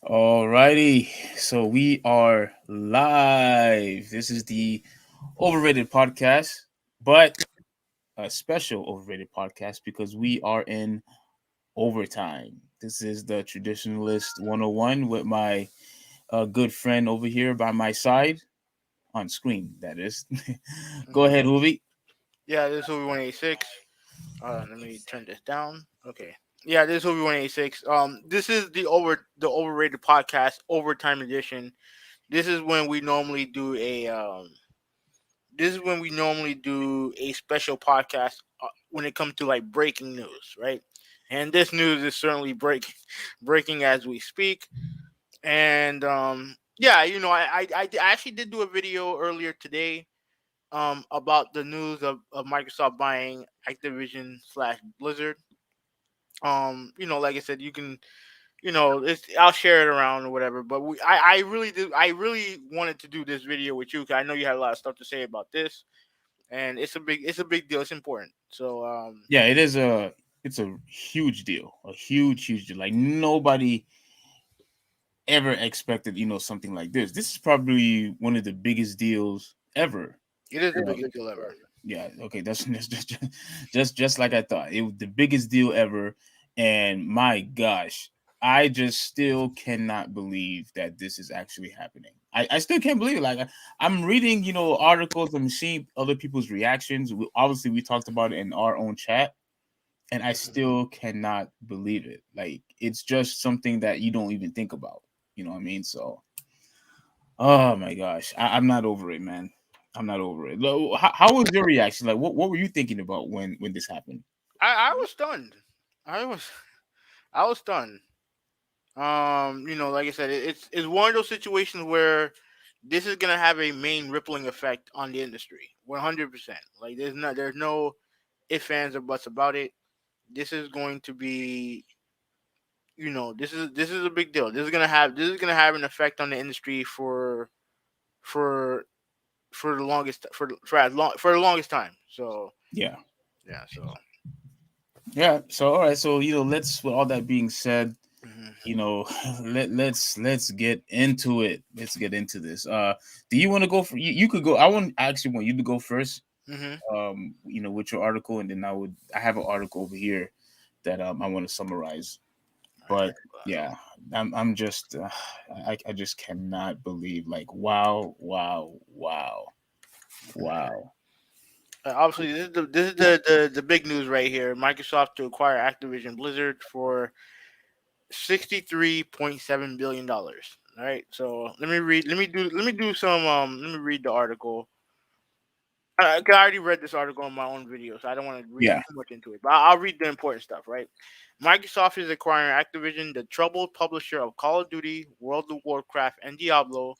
Alrighty, so we are live. This is the overrated podcast, but a special overrated podcast because we are in overtime. This is the Traditionalist 101 with my good friend over here by my side on screen, that is. Go hmm ahead, Huvvi. Yeah, this is Huvvi186. Let me turn this down. Okay. Yeah, this is Huvvi186. This is the overrated podcast overtime edition. This is when we normally do a special podcast when it comes to like breaking news, right? And this news is certainly breaking as we speak. And yeah, I actually did do a video earlier today about the news of Microsoft buying Activision slash Blizzard. Like I said, you can, I'll share it around or whatever. But I really wanted to do this video with you because I know you had a lot of stuff to say about this, and it's a big deal. It's important. So Yeah, it's a huge deal. A huge deal. Like nobody ever expected, something like this. This is probably one of the biggest deals ever. it is the biggest deal ever. Yeah, okay, that's just like I thought. It was the biggest deal ever, and my gosh, I just still cannot believe that this is actually happening. I still can't believe it. Like I'm reading, articles and seeing other people's reactions. Obviously, we talked about it in our own chat, and I still cannot believe it. Like it's just something that you don't even think about. You know what I mean? So, oh my gosh, I'm not over it, man. I'm not over it. How was your reaction? Like, what were you thinking about when this happened? I was stunned. I was I was stunned. Like I said, it's one of those situations where this is gonna have a main rippling effect on the industry, 100%. Like there's no ifs, ands, or buts about it. This is going to be, this is a big deal. This is gonna have an effect on the industry for for the longest for the longest time. So Yeah, yeah, so yeah. So all right. So let's with all that being said, hmm you know, let's get into it. Let's get into this. Do you want to go for? You could go. I actually want you to go first. hmm With your article, and then I have an article over here that I want to summarize. all But right. yeah, I'm just I just cannot believe, like, wow. Obviously, this is the big news right here. Microsoft to acquire Activision Blizzard for $63.7 billion. All right, so let me read the article. I already read this article on my own video, so I don't want to read Yeah, too much into it. But I'll read the important stuff. Right, Microsoft is acquiring Activision, the troubled publisher of Call of Duty, World of Warcraft, and Diablo.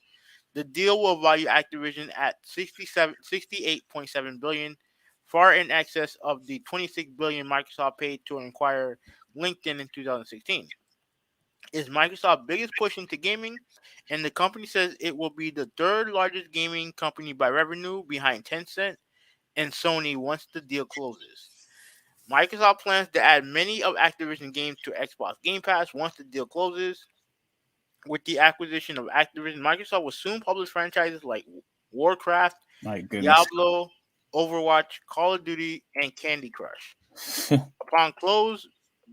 The deal will value Activision at 68.7 billion, far in excess of the 26 billion Microsoft paid to acquire LinkedIn in 2016. Is Microsoft's biggest push into gaming, and the company says it will be the third largest gaming company by revenue behind Tencent and Sony once the deal closes. Microsoft plans to add many of Activision games to Xbox Game Pass once the deal closes. With the acquisition of Activision, Microsoft will soon publish franchises like Warcraft, my goodness. Diablo, Overwatch, Call of Duty, and Candy Crush. Upon close,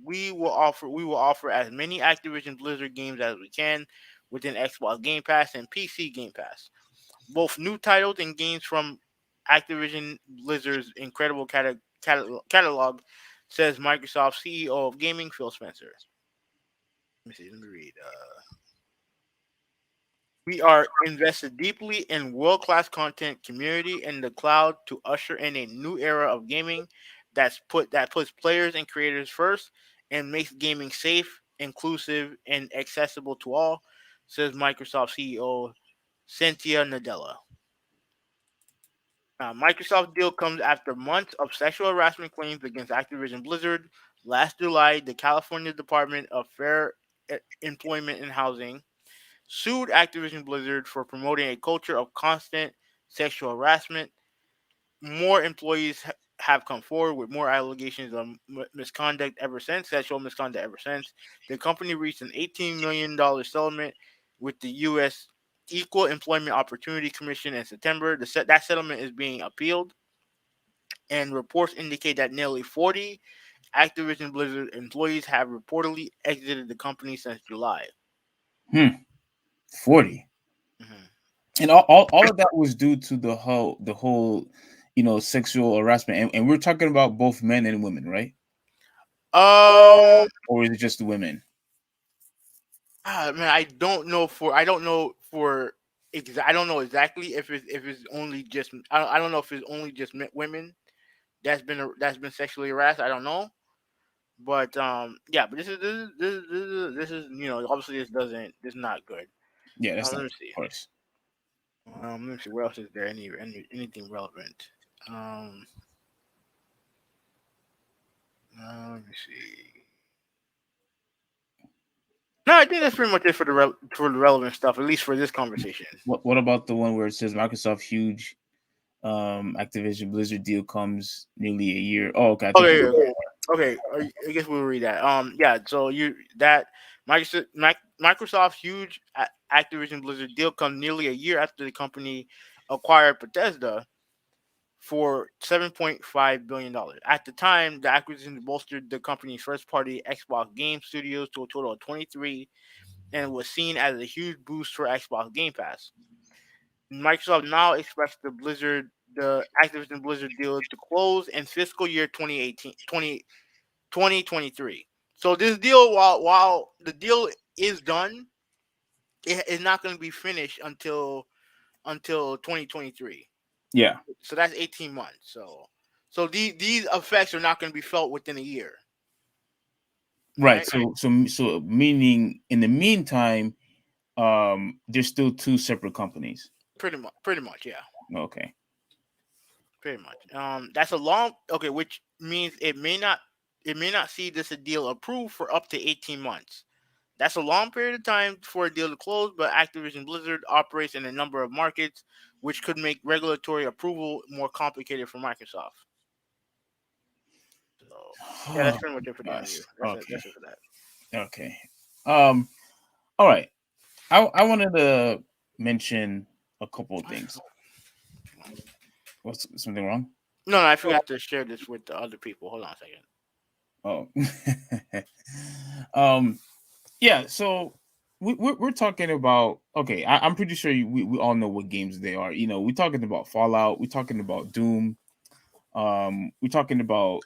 we will offer as many Activision Blizzard games as we can within Xbox Game Pass and PC Game Pass. Both new titles and games from Activision Blizzard's incredible catalog, says Microsoft CEO of gaming Phil Spencer. Let me see. Let me read. We are invested deeply in world-class content, community, and the cloud to usher in a new era of gaming that puts players and creators first and makes gaming safe, inclusive, and accessible to all, says Microsoft CEO Cynthia Nadella. Microsoft deal comes after months of sexual harassment claims against Activision Blizzard. Last July, the California Department of Fair Employment and Housing sued Activision Blizzard for promoting a culture of constant sexual harassment. More employees have come forward with more allegations of misconduct ever since, sexual misconduct ever since. The company reached an $18 million settlement with the U.S. Equal Employment Opportunity Commission in September. That settlement is being appealed, and reports indicate that nearly 40 Activision Blizzard employees have reportedly exited the company since July. 40. Mhm. And all of that was due to the whole sexual harassment, and we're talking about both men and women, right? Um, Or is it just the women? man, I don't know for I don't know exactly if it's only just I don't know if it's only just women that's been sexually harassed. I don't know, but yeah, but this is obviously this is not good. Yeah, that's not, Let me of see. course. Let me see. Where else is there anything relevant? Um, let me see. No, I think that's pretty much it for for the relevant stuff, at least for this conversation. What about the one where it says Microsoft huge Activision Blizzard deal comes nearly a year? Oh, okay. I think Okay, you. okay, okay. I guess we'll read that. Yeah. So Microsoft's huge Activision Blizzard deal comes nearly a year after the company acquired Bethesda for $7.5 billion. At the time, the acquisition bolstered the company's first-party Xbox game studios to a total of 23, and was seen as a huge boost for Xbox Game Pass. Microsoft now expects the Activision Blizzard deal to close in fiscal year 2023. So this deal, while the deal is done, it is not going to be finished until 2023. Yeah. So that's 18 months. So these effects are not going to be felt within a year. All Right. right. So meaning in the meantime, there's still two separate companies. Pretty much, yeah. Okay. Pretty much. That's a long okay, which means it may not see this a deal approved for up to 18 months. That's a long period of time for a deal to close, but Activision Blizzard operates in a number of markets, which could make regulatory approval more complicated for Microsoft. So, yeah, that's Oh pretty much it for the gosh. interview. Okay. That's it for that. Okay. Um. All right. I wanted to mention a couple of things. What's something wrong? No, no, I forgot to share this with the other people. Hold on a second. Oh. um. Yeah. So we're talking about. Okay. I'm pretty sure we all know what games they are. We're talking about Fallout. We're talking about Doom. We're talking about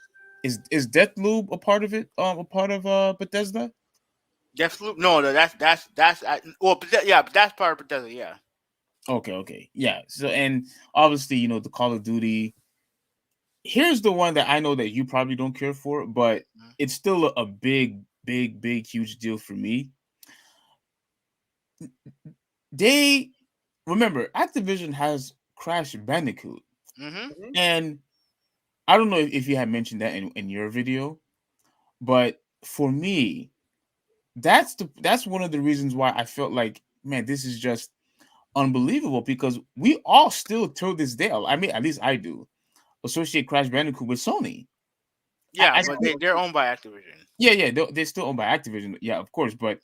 is Deathloop a part of it? A part of Bethesda? Deathloop? No, no, well, yeah, but that's part of Bethesda. Yeah. Okay, okay. Yeah. So and obviously, the Call of Duty. Here's the one that I know that you probably don't care for, but it's still a big, big, big, huge deal for me. They remember Activision has Crash Bandicoot. Mm-hmm. And I don't know if you had mentioned that in your video, but for me, that's one of the reasons why I felt like, man, this is just unbelievable because we all still till this day, I mean, at least I do, associate Crash Bandicoot with Sony. Yeah, I but still, they're owned by Activision. yeah, yeah, they're still owned by Activision, yeah, of course, but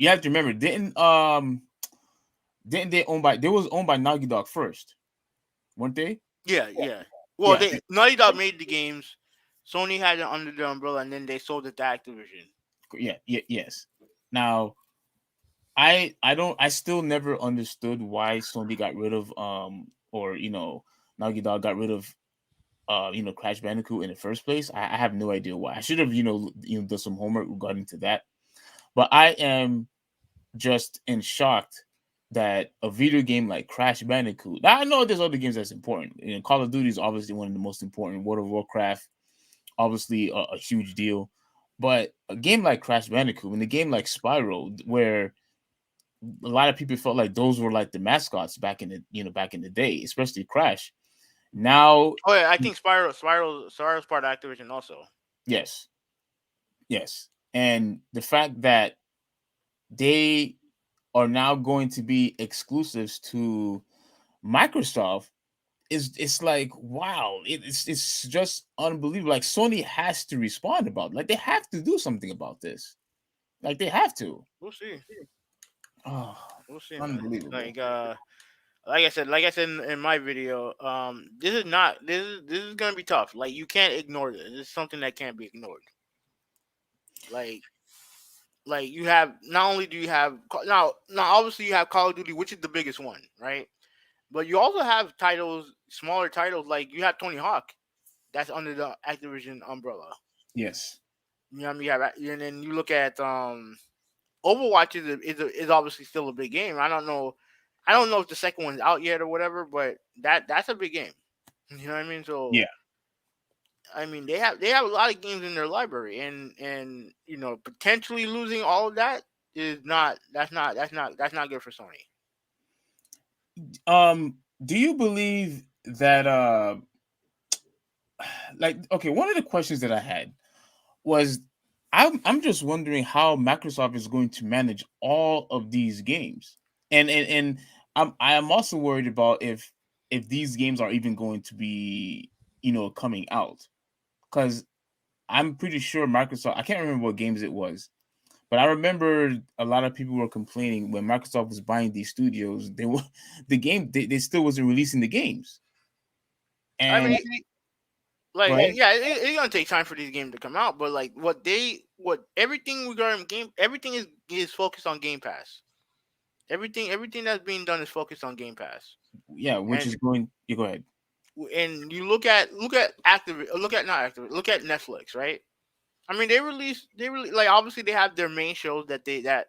you have to remember, didn't they own by they was owned by Naughty Dog first, weren't they? Yeah, yeah. Well, Yeah, they Naughty Dog made the games. Sony had it under the umbrella, and then they sold it to Activision. yeah, yeah, yes. Now, I still never understood why Sony got rid of or Naughty Dog got rid of Crash Bandicoot in the first place. I have no idea why. I should have done some homework regarding to that. But I am just in shocked that a video game like Crash Bandicoot. Now, I know there's other games that's important. Call of Duty is obviously one of the most important. World of Warcraft, obviously a huge deal. But a game like Crash Bandicoot and a game like Spyro, where a lot of people felt like those were like the mascots back in the day, especially Crash. Now, Oh yeah, I think Spyro's part of Activision also. yes, yes, and the fact that they are now going to be exclusives to Microsoft, it's like wow, it's just unbelievable. Like Sony has to respond about, like they have to do something about this. Like they have to. We'll see. Oh, We'll see, man. unbelievable. Like I said in my video, this is not this is gonna be tough. Like you can't ignore this. It's something that can't be ignored. Like you have, not only do you have now obviously you have Call of Duty, which is the biggest one, right? But you also have titles, smaller titles, like you have Tony Hawk, that's under the Activision umbrella. Yes. You know what I mean? And then you look at Overwatch is obviously still a big game. I don't know if the second one's out yet or whatever, but that's a big game. You know what I mean? So Yeah. I mean they have a lot of games in their library, and potentially losing all of that is not that's not good for Sony. Do you believe that like okay, one of the questions that I had was I'm just wondering how Microsoft is going to manage all of these games. And I am also worried about if these games are even going to be, coming out. Cuz I'm pretty sure Microsoft, I can't remember what games it was, but I remember a lot of people were complaining when Microsoft was buying these studios, they were they still wasn't releasing the games. I And mean, go like ahead. yeah, it's gonna take time for these games to come out, but like what everything regarding game, everything is focused on Game Pass. Everything that's being done is focused on Game Pass. Yeah, which And is going, you go ahead. you look at active look at not active look at Netflix, right? I mean they release, like obviously they have their main shows that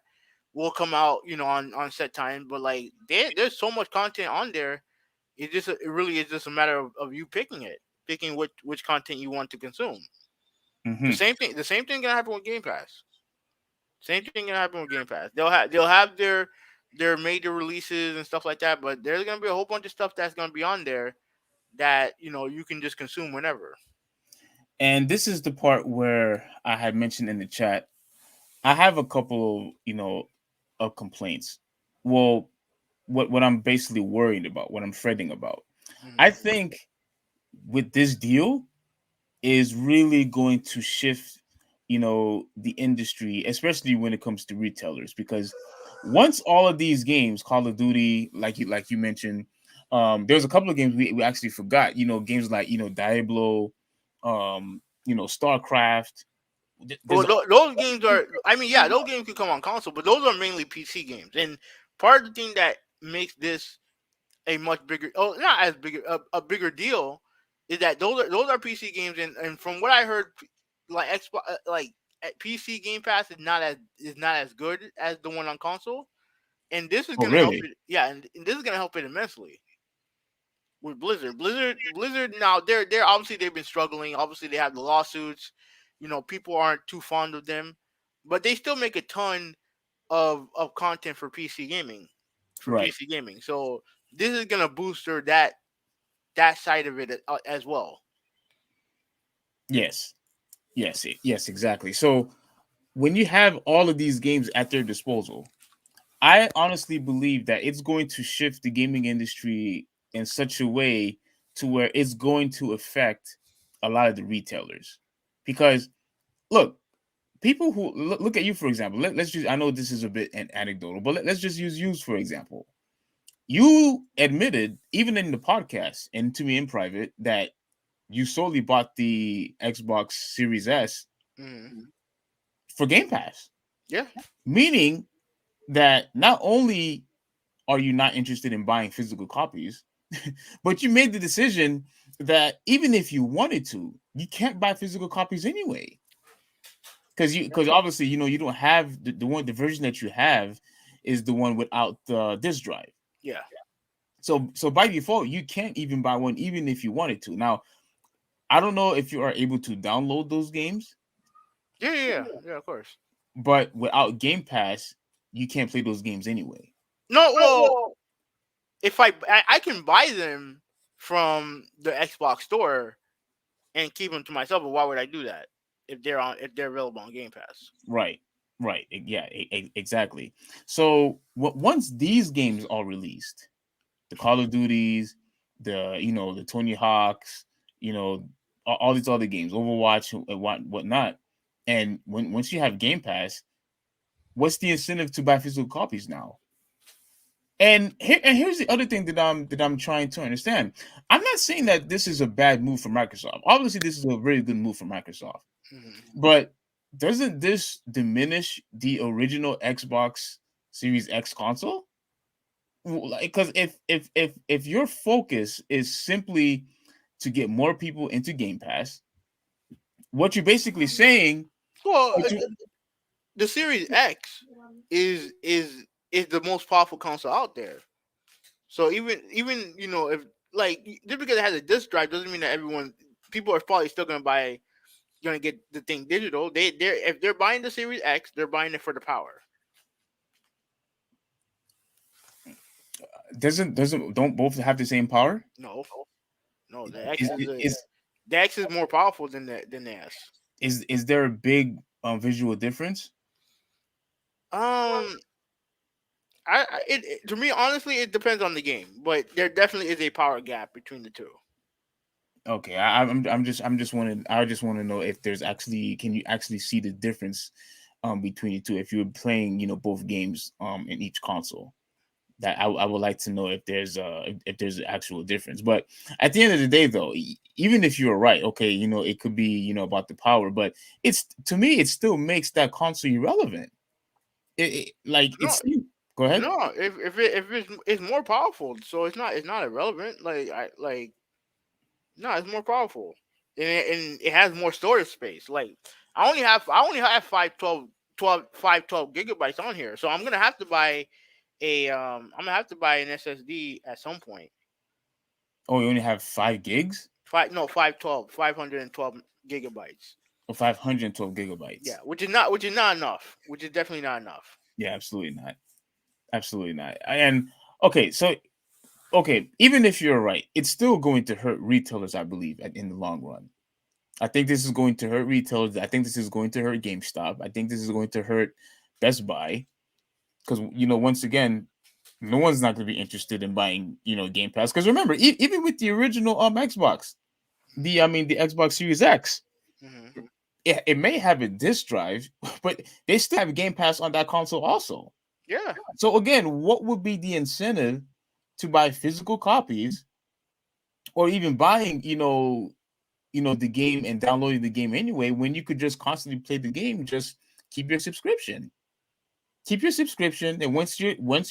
will come out, on set time, but like there's so much content on there. It really is just a matter of you picking which content you want to consume. Hmm. The same thing gonna happen with Game Pass. Same thing gonna happen with Game Pass. They'll have their major releases and stuff like that, but there's gonna be a whole bunch of stuff that's gonna be on there that you can just consume whenever. And this is the part where I had mentioned in the chat. I have a couple, of complaints. Well, what I'm basically worried about, what I'm fretting about. I Hmm. think with this deal is really going to shift, the industry, especially when it comes to retailers, because once all of these games, Call of Duty, like you mentioned, there's a couple of games we actually forgot. Games like Diablo, StarCraft. Well, There's those games are. I mean, yeah, those games can come on console, but those are mainly PC games. And part of the thing that makes this a much bigger, oh, not as big a bigger deal, is that those are PC games, and from what I heard, like Xbox, PC Game Pass is not as good as the one on console, and this is oh gonna help really? it. Yeah, and this is gonna help it immensely with Blizzard. Blizzard. Now they're obviously they've been struggling. Obviously they have the lawsuits. People aren't too fond of them, but they still make a ton of content for PC gaming, Right. So this is gonna boost that side of it as well. Yes. Yes. Yes. Exactly. So when you have all of these games at their disposal, I honestly believe that it's going to shift the gaming industry in such a way to where it's going to affect a lot of the retailers. Because look, people who look at you, for example, let's just, I know this is a bit anecdotal, but let's just use you, for example. You admitted, even in the podcast and to me in private, that you solely bought the Xbox Series S Hmm. for Game Pass, Yeah, meaning that not only are you not interested in buying physical copies, but you made the decision that even if you wanted to, you can't buy physical copies anyway. Because obviously, you don't have the version that you have is the one without the disk drive. yeah, So by default, you can't even buy one even if you wanted to. Now, I don't know if you are able to download those games, yeah. Of course. but without Game Pass, you can't play those games anyway. No, well, if I can buy them from the Xbox store and keep them to myself, but why would I do that if they're available on Game Pass? Right. Right. Yeah, exactly. So once these games are released, the Call of Duties, the Tony Hawks, all these other games, Overwatch and whatnot. And once you have Game Pass, what's the incentive to buy physical copies now? And here's the other thing that I'm trying to understand. I'm not saying that this is a bad move for Microsoft. Obviously, this is a very good move for Microsoft. Mhm. But doesn't this diminish the original Xbox Series X console? Because if your focus is simply to get more people into Game Pass, what you're basically saying, Well, what you, the Series X is the most powerful console out there. So even if like just because it has a disc drive doesn't mean that everyone people are probably still gonna get the thing digital. They're if they're buying the Series X, they're buying it for the power. doesn't don't both have the same power? No, no, the X Is is is the X is more powerful than the S. is there a big visual difference? Um, to me honestly it depends on the game, but there definitely is a power gap between the two. Okay, I'm just wanting I just want to know if there's actually can you actually see the difference between the two if you're playing both games in each console. That I would like to know if there's an actual difference. But at the end of the day, though, even if you're right, okay, it could be about the power, but it's to me it still makes that console irrelevant. Like No, it's go ahead. no, if it's more powerful, so it's not irrelevant. No, it's more powerful, and it has more storage space. Like I only have 512 gigabytes on here, so I'm gonna have to buy an SSD at some point. Oh, you only have 5 gigs 512 gigabytes. or 512 gigabytes? Yeah, which is not enough. Which is definitely not enough. Yeah, absolutely not. Absolutely not. And okay, so okay, even if you're right, it's still going to hurt retailers, I believe, in the long run. I think this is going to hurt retailers. I think this is going to hurt GameStop. I think this is going to hurt Best Buy because once again, no one's not going to be interested in buying Game Pass because remember, even with the original Xbox, the Xbox Series X, Hmm. it may have a disk drive, but they still have Game Pass on that console also. Yeah. So again, what would be the incentive to buy physical copies or even buying the game and downloading the game anyway when you could just constantly play the game? Just keep your subscription. Keep your subscription, and once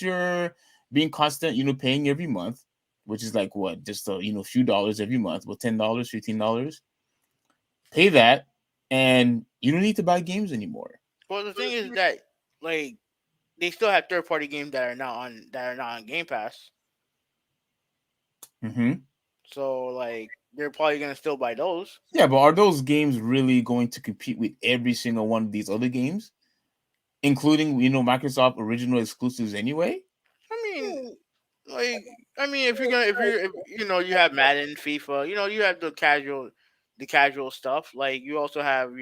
you're being constant, paying every month, which is like what, just a few dollars every month, what, $10, $15, pay that, and you don't need to buy games anymore. Well, the thing is that like they still have third party games that are not on Game Pass. Hmm. So like they're probably gonna still buy those. Yeah, but are those games really going to compete with every single one of these other games, including Microsoft original exclusives anyway? I mean, like if you have Madden, FIFA, you have the casual stuff. Like you also have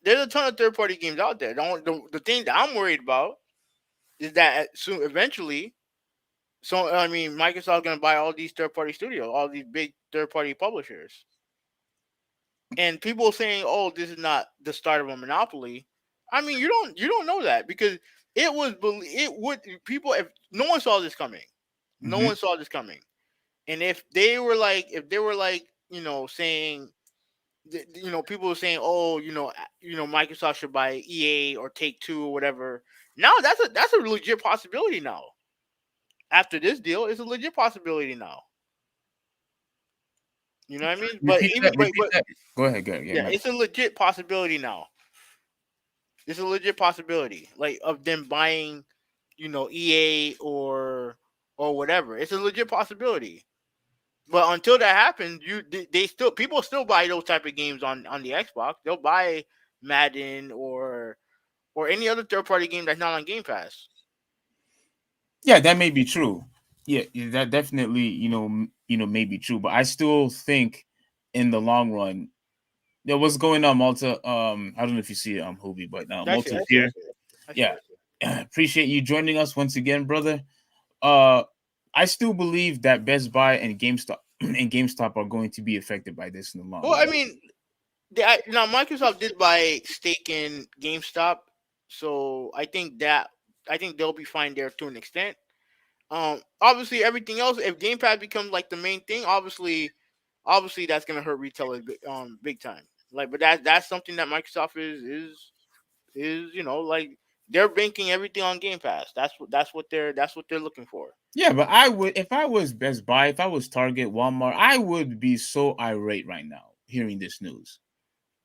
there's a ton of third party games out there. The thing that I'm worried about is that soon eventually, so I mean Microsoft's gonna buy all these third party studios, all these big third party publishers, and people saying, "Oh, this is not the start of a monopoly." I mean, you don't know that because it would people if no one saw this coming, no Hmm. one saw this coming, and if they were like saying people were saying, "Oh, Microsoft should buy EA or Take Two or whatever." Now that's a legit possibility now. After this deal, it's a legit possibility now. You know what I mean? But Repeat even that. but Repeat but that. Go ahead. Go ahead. Yeah, yeah, it's a legit possibility now. It's a legit possibility, like of them buying, EA or whatever. It's a legit possibility. But until that happens, they still people still buy those type of games on the Xbox. They'll buy Madden or any other third party game that's not on Game Pass. yeah, that may be true. Yeah, that definitely may be true. But I still think in the long run, yeah, what's going on, Malta? I don't know if you see Huvvi, but I see. Malta's I see. I here. see. I see. Yeah, appreciate you joining us once again, brother. Uh, I still believe that Best Buy and GameStop and GameStop are going to be affected by this in the long Well, I run. mean, now Microsoft did buy stake in GameStop, so I think they'll be fine there to an extent. Obviously, everything else, if Game Pass becomes like the main thing, obviously that's gonna hurt retailers big time. Like, but that's something that Microsoft is like they're banking everything on Game Pass. That's what they're looking for. Yeah, but I would, if I was Best Buy, if I was Target, Walmart, I would be so irate right now hearing this news.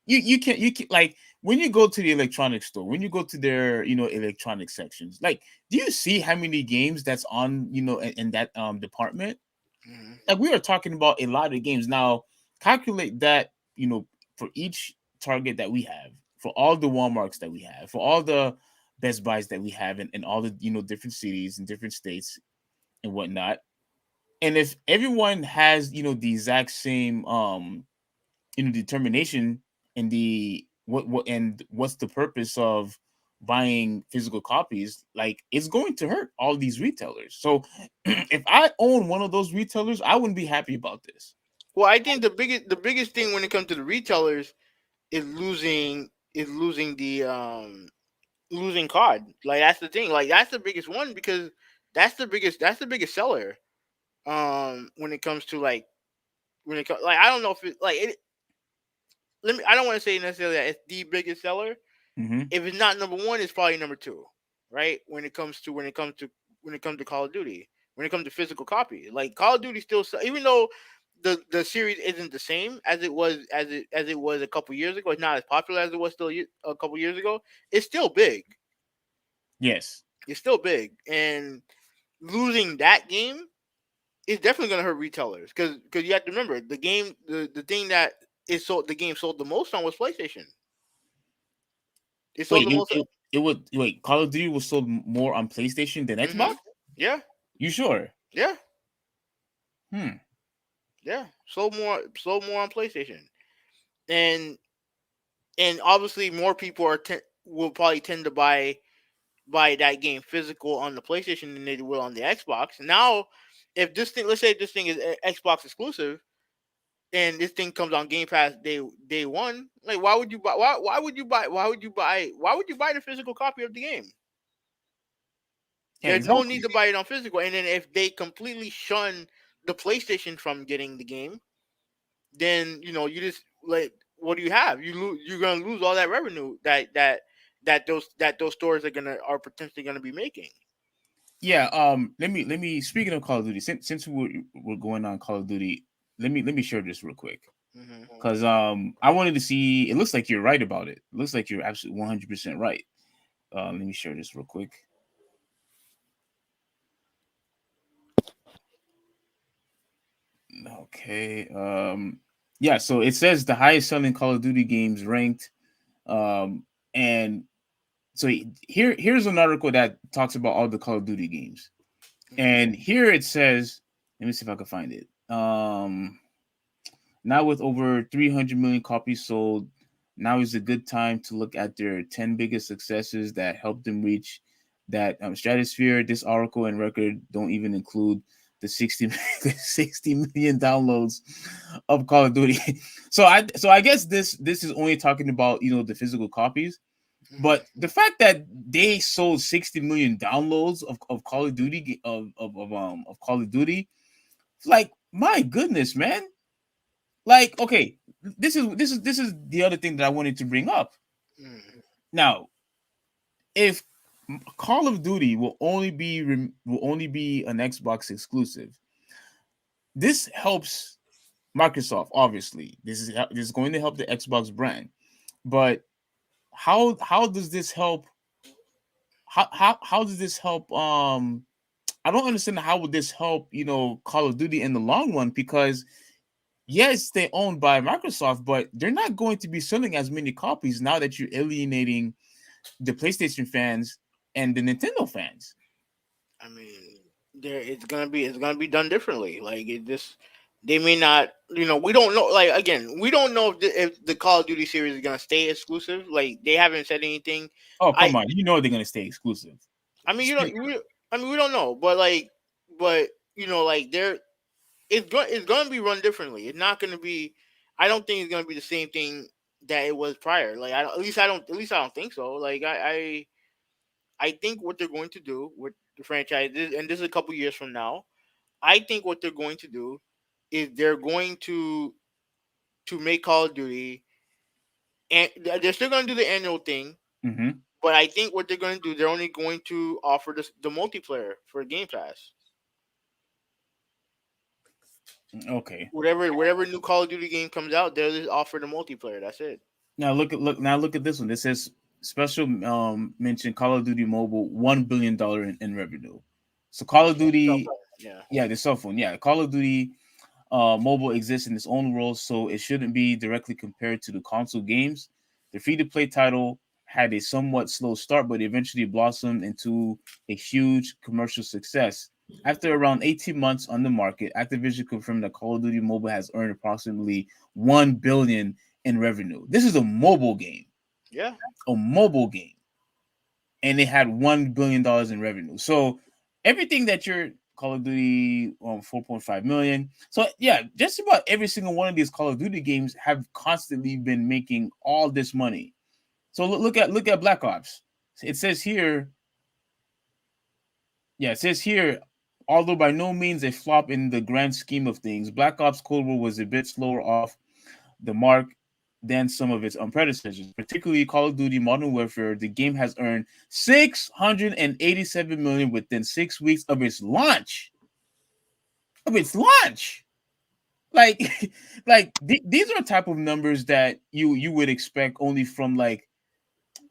You can like when you go to the electronics store, when you go to their electronic sections, like, do you see how many games that's on in that department? Hmm. Like, we are talking about a lot of games now. Calculate that, for each Target that we have, for all the Walmarts that we have, for all the Best Buys that we have in all the different cities and different states and whatnot. And if everyone has the exact same determination, and the what and what's the purpose of buying physical copies, like, it's going to hurt all these retailers. So if I own one of those retailers, I wouldn't be happy about this. Well, I think the biggest thing when it comes to the retailers is losing the losing card. Like, that's the thing. Like, that's the biggest one because that's the biggest seller. When it comes to like when it comes like I don't know if it like it. Let me. I don't want to say necessarily that it's the biggest seller. Hmm. If it's not number one, it's probably number two, right? When it comes to Call of Duty, when it comes to physical copy, like Call of Duty still, even though the series isn't the same as it was a couple years ago, it's not as popular as it was still a couple years ago. It's still big. Yes. It's still big, and losing that game is definitely going to hurt retailers because you have to remember the thing that is sold the game sold the most on was PlayStation. It sold Wait, the it, most. it, it would wait. Call of Duty was sold more on PlayStation than Xbox. Hmm. Yeah, You sure? yeah, Hmm. yeah. Sold more on PlayStation, and obviously more people will probably tend to buy that game physical on the PlayStation than they will on the Xbox. Now, if this thing, let's say this thing is Xbox exclusive, and this thing comes on Game Pass day one, like why would you buy the physical copy of the game? Yeah, There's no exactly. need to buy it on physical. And then if they completely shun the PlayStation from getting the game, then you just like what do you have? You're gonna lose all that revenue that those stores are potentially gonna be making. Yeah. Let me. Speaking of Call of Duty, since we're going on Call of Duty, let me share this real quick. Hmm. Because I wanted to see. It looks like you're right about it. It looks like you're absolutely 100% right. Let me share this real quick. Okay. Yeah. So it says the highest selling Call of Duty games ranked. And so here's an article that talks about all the Call of Duty games. And here it says, let me see if I can find it. Now with over 300 million copies sold, now is a good time to look at their 10 biggest successes that helped them reach that stratosphere. This article and record don't even include the 60 million downloads of Call of Duty. So I guess this is only talking about the physical copies. But the fact that they sold 60 million downloads of Call of Duty of Call of Duty, like, my goodness, man. Like, okay, this is the other thing that I wanted to bring up. Hmm. Now, if Call of Duty will only be an Xbox exclusive, this helps Microsoft. Obviously, this is going to help the Xbox brand. But how does this help? How does this help? I don't understand how would this help Call of Duty in the long run, because yes, they're owned by Microsoft, but they're not going to be selling as many copies now that you're alienating the PlayStation fans and the Nintendo fans. I mean, it's gonna be done differently. Like, it just they may not. We don't know. Like, again, we don't know if the Call of Duty series is gonna stay exclusive. Like, they haven't said anything. Oh, I come on. You know they're going to stay exclusive. I mean, you don't. I mean, we don't know, but like, but like it's going to be run differently. It's not going to be. I don't think it's going to be the same thing that it was prior. Like at least I don't think so. Like I think what they're going to do with the franchise, and this is a couple years from now, I think what they're going to do is they're going to make Call of Duty, and they're still going to do the annual thing. Mm-hmm. But I think what they're going to do, they're only going to offer the multiplayer for Game Pass. Okay. Whatever new Call of Duty game comes out, they'll just offer the multiplayer. That's it. Now look at this one. This says special mention Call of Duty Mobile $1 billion in revenue. So Call of So, Duty, yeah. yeah, the cell phone, yeah, Call of Duty mobile exists in its own world, so it shouldn't be directly compared to the console games. The free to play title had a somewhat slow start, but eventually blossomed into a huge commercial success. After around 18 months on the market, Activision confirmed that Call of Duty Mobile has earned approximately 1 billion in revenue. This is Yeah. a mobile game, and it had $1 billion in revenue. So everything that you're Call of Duty 4.5 million. So yeah, just about every single one of these Call of Duty games have constantly been making all this money. So look at Black Ops. It says here, yeah, it says here, although by no means a flop in the grand scheme of things, Black Ops Cold War was a bit slower off the mark than some of its predecessors, particularly Call of Duty Modern Warfare. The game has earned 687 million within 6 weeks of its launch. Of its launch, like, these are type of numbers that you would expect only from like,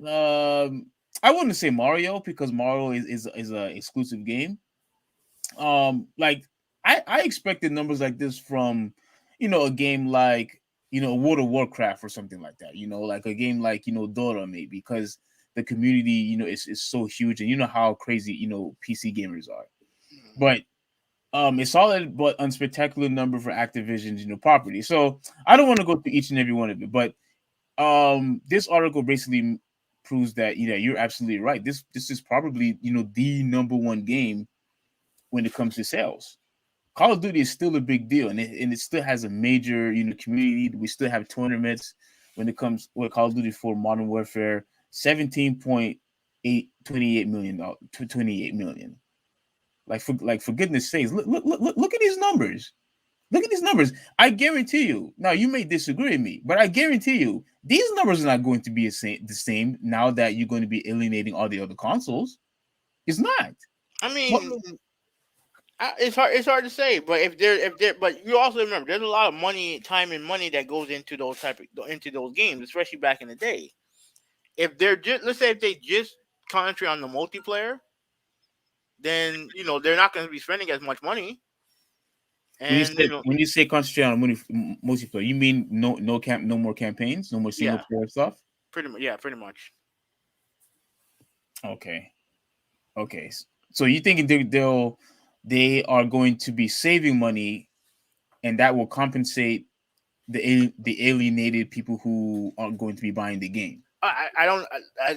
um, I wouldn't say Mario because Mario is a exclusive game. Like I expected numbers like this from, a game like, World of Warcraft or something like that. Like a game like, Dota maybe, because the community, is so huge, and you know how crazy, PC gamers are. But a solid but unspectacular number for Activision's, property. So I don't want to go through each and every one of it, but this article basically proves that, you're absolutely right. This is probably, the number one game when it comes to sales. Call of Duty is still a big deal, and it still has a major, community. We still have tournaments when it comes with Call of Duty for Modern Warfare. 17.828 million, 28 million. Like for goodness sakes, look at these numbers. Look at these numbers. I guarantee you. Now you may disagree with me, but I guarantee you these numbers are not going to be the same now that you're going to be alienating all the other consoles. It's not. I What? mean, it's hard to say, but but you also remember there's a lot of money, time, and money that goes into those games, especially back in the day. If they're just let's say if they just concentrate on the multiplayer, then they're not going to be spending as much money, When you and say when you say concentrate on multiplayer, you mean no more campaigns, no more single yeah, player stuff. pretty much. Okay, okay. So you think they are going to be saving money, and that will compensate the alienated people who aren't going to be buying the game. I don't.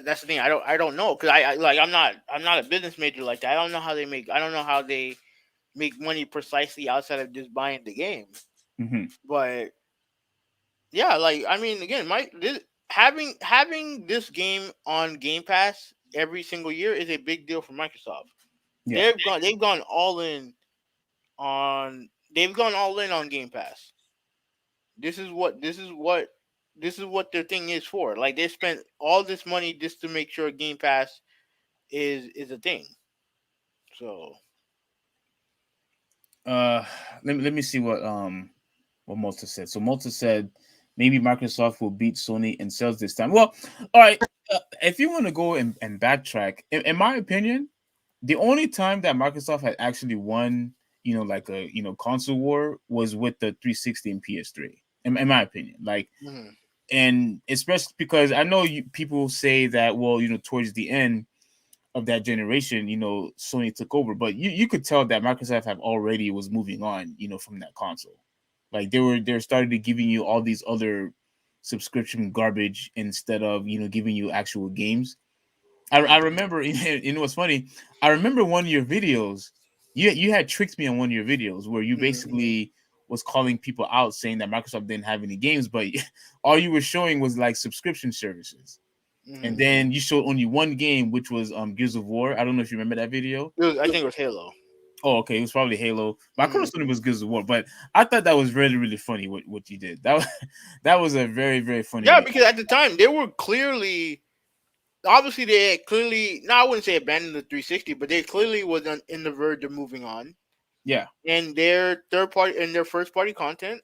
That's the thing. I don't know because I'm not a business major like that. I don't know how they make money precisely outside of just buying the game. Mm-hmm. But yeah, like I mean, again, having this game on Game Pass every single year is a big deal for Microsoft. Yeah. They've gone all in on Game Pass. This is what their thing is for. Like they spent all this money just to make sure Game Pass is a thing. So Uh, let me see what Malta said. So Malta said maybe Microsoft will beat Sony in sales this time. Well, all right. If you want to go and backtrack, in my opinion, the only time that Microsoft had actually won, like a console war was with the 360 and PS3. In my opinion, like, mhm. and especially because I know people say that, well, towards the end of that generation, Sony took over, but you could tell that Microsoft have already was moving on, from that console. Like they're started to giving you all these other subscription garbage instead of giving you actual games. I remember, what's funny. I remember one of your videos. you had tricked me on one of your videos where you Mm-hmm. basically was calling people out saying that Microsoft didn't have any games, but all you were showing was like subscription services. And Mm-hmm. then you showed only one game, which was Gears of War. I don't know if you remember that video. I think it was Halo. Oh, okay, it was probably Halo. But I could have sworn it Mm-hmm. was Gears of War. But I thought that was really, really funny what you did. That was that was a very, very funny Yeah, game. because at the time they were clearly, obviously they had clearly. No, I wouldn't say abandoned the 360, but they clearly was in the verge of moving on, Yeah, and their third party and their first party content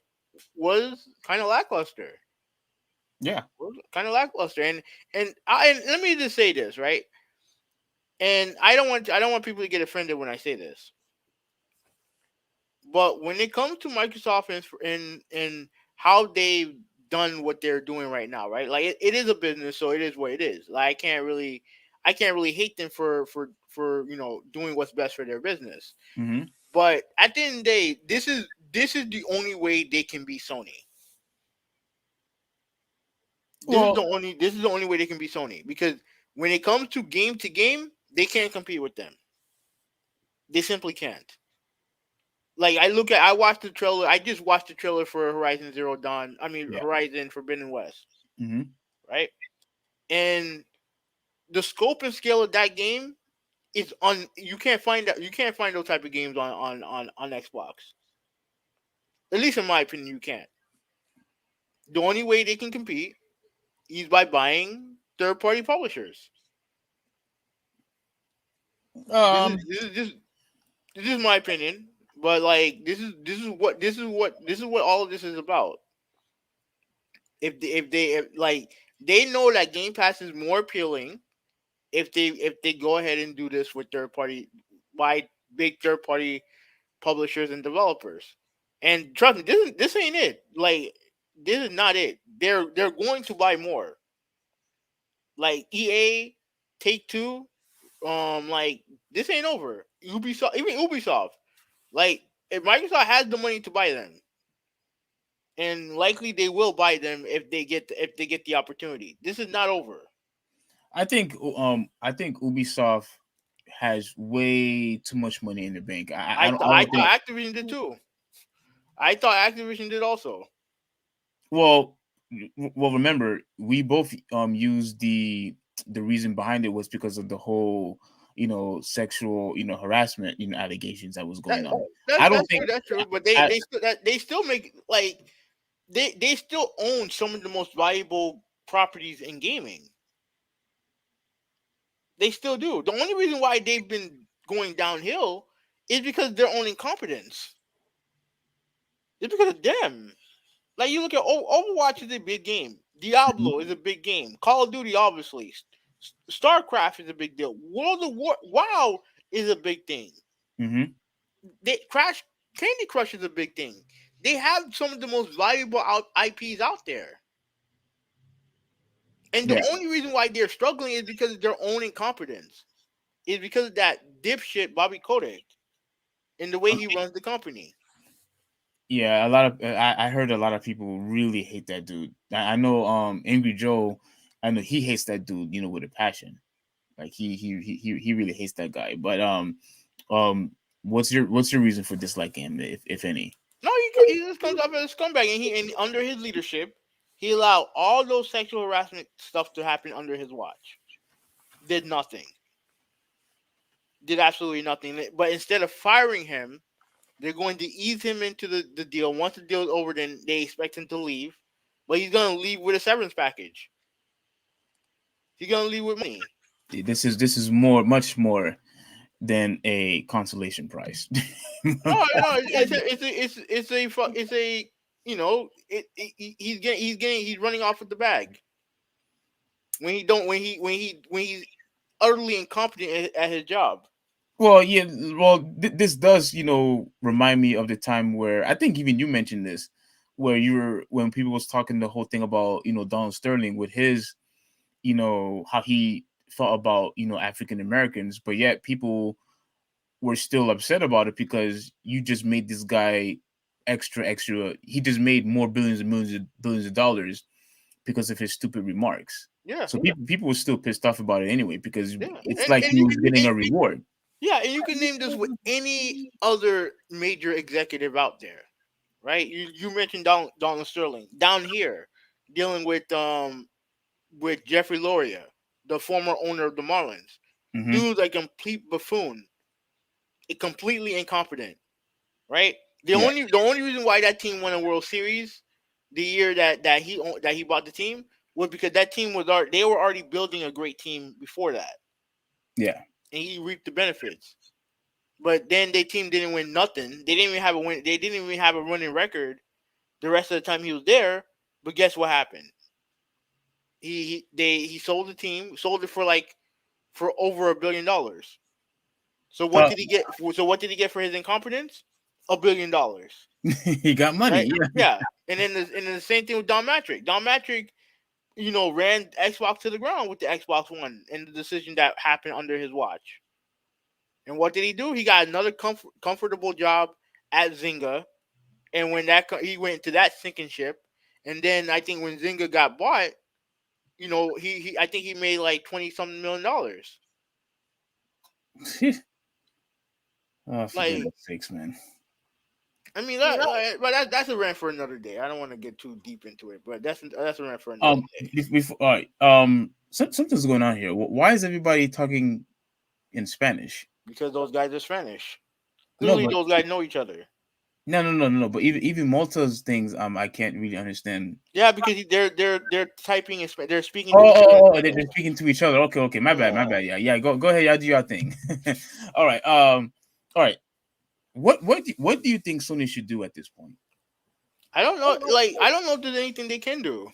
was kind of lackluster. yeah. And let me just say this, right? And I don't want people to get offended when I say this, but when it comes to Microsoft and how they've done what they're doing right now, right? Like it is a business, so it is what it is. Like I can't really hate them for doing what's best for their business. Hmm. But at the end of the day, this is the only way they can be Sony. Well, This is the only way they can be Sony, because when it comes to game, they can't compete with them. They simply can't. Like I watched the trailer. I just watched the trailer for Horizon Zero Dawn. I mean yeah. Horizon Forbidden West, Hmm. right? And the scope and scale of that game is on. You can't find those type of games on Xbox. At least in my opinion, you can't. The only way they can compete is by buying third party publishers. This is Um. this is just this is my opinion, but like this is what all of this is about. If like they know that Game Pass is more appealing if they go ahead and do this with third party by big third party publishers and developers. And trust me, this ain't it. Like this is not it. They're going to buy more. Like EA, Take Two, like this ain't over. Ubisoft, even Ubisoft, like if Microsoft has the money to buy them, and likely they will buy them if they get the opportunity. This is not over. I think Ubisoft has way too much money in the bank. I I don't think. thought Activision did too. I thought Activision did also. Well, remember we both used the reason behind it was because of the whole sexual harassment allegations that was That, going on. I don't that's think true. That's true. But I, they still make like they still own some of the most valuable properties in gaming. They still do. The only reason why they've been going downhill is because their own incompetence. It's because of them. Like you look at Overwatch is a big game. Mhm, Diablo is a big game. Call of Duty, obviously. StarCraft is a big deal. World of War, WoW is a big thing. mhm. They Crash Candy Crush is a big thing. They have some of the most valuable IPs out there. And the Yeah. only reason why they're struggling is because of their own incompetence. Is because of that dipshit Bobby Kotick and the way he runs the company. Yeah, a lot of I heard a lot of people really hate that dude. I know Angry Joe, I know he hates that dude, with a passion. Like he really hates that guy. But um what's your reason for disliking him, if any? No, he just comes off as a scumbag, and under his leadership, he allowed all those sexual harassment stuff to happen under his watch. Did nothing. Did absolutely nothing. But instead of firing him, they're going to ease him into the deal. Once the deal is over, then they expect him to leave. But he's going to leave with a severance package. He's going to leave with money. This is more much more than a consolation prize. No, it's a he's running off with the bag when he don't when he's utterly incompetent at his job. Well, yeah, well, this does, remind me of the time where I think even you mentioned this, where you were when people was talking the whole thing about Donald Sterling with his, how he thought about African Americans, but yet people were still upset about it because you just made this guy extra. He just made more billions and billions of dollars because of his stupid remarks. Yeah, So people were still pissed off about it anyway because yeah, it's like he was getting a reward. Yeah, and you can name this with any other major executive out there, right? You mentioned Donald Sterling down here dealing with Jeffrey Loria, the former owner of the Marlins. Hmm. Dude's a complete buffoon, a completely incompetent, right? Yeah. The only reason why that team won a World Series the year that he bought the team was because that team they were already building a great team before that, Yeah. and he reaped the benefits. But then their team didn't win nothing. They didn't even have a win. They didn't even have a winning record the rest of the time he was there. But guess what happened? He sold the team, sold it for over $1 billion. So what Uh, did he get? So what did he get for his incompetence? $1 billion, he got money. right? Yeah. Yeah. And then the same thing with Don Matrick. Don Matrick, ran Xbox to the ground with the Xbox One and the decision that happened under his watch. And what did he do? He got another comfortable job at Zynga, and when he went to that sinking ship, and then I think when Zynga got bought, he I think he made like 20 something $1 million. Oh, for Like, goodness sakes, man. I mean, but that's a rant for another day. I don't want to get too deep into it, but that's a rant for another day Before, all right. Something's going on here. Why is everybody talking in Spanish? because those guys are Spanish. No, Clearly, but those guys know each other. no. But even Malta's things, I can't really understand. Yeah, because they're typing in they're speaking to Oh, each other in they're Spanish. speaking to each other. Okay. My bad. Yeah. My bad. Yeah. Go ahead. Y'all do your thing. All right. All right. What do you think Sony should do at this point? I don't know. Like, I don't know if there's anything they can do.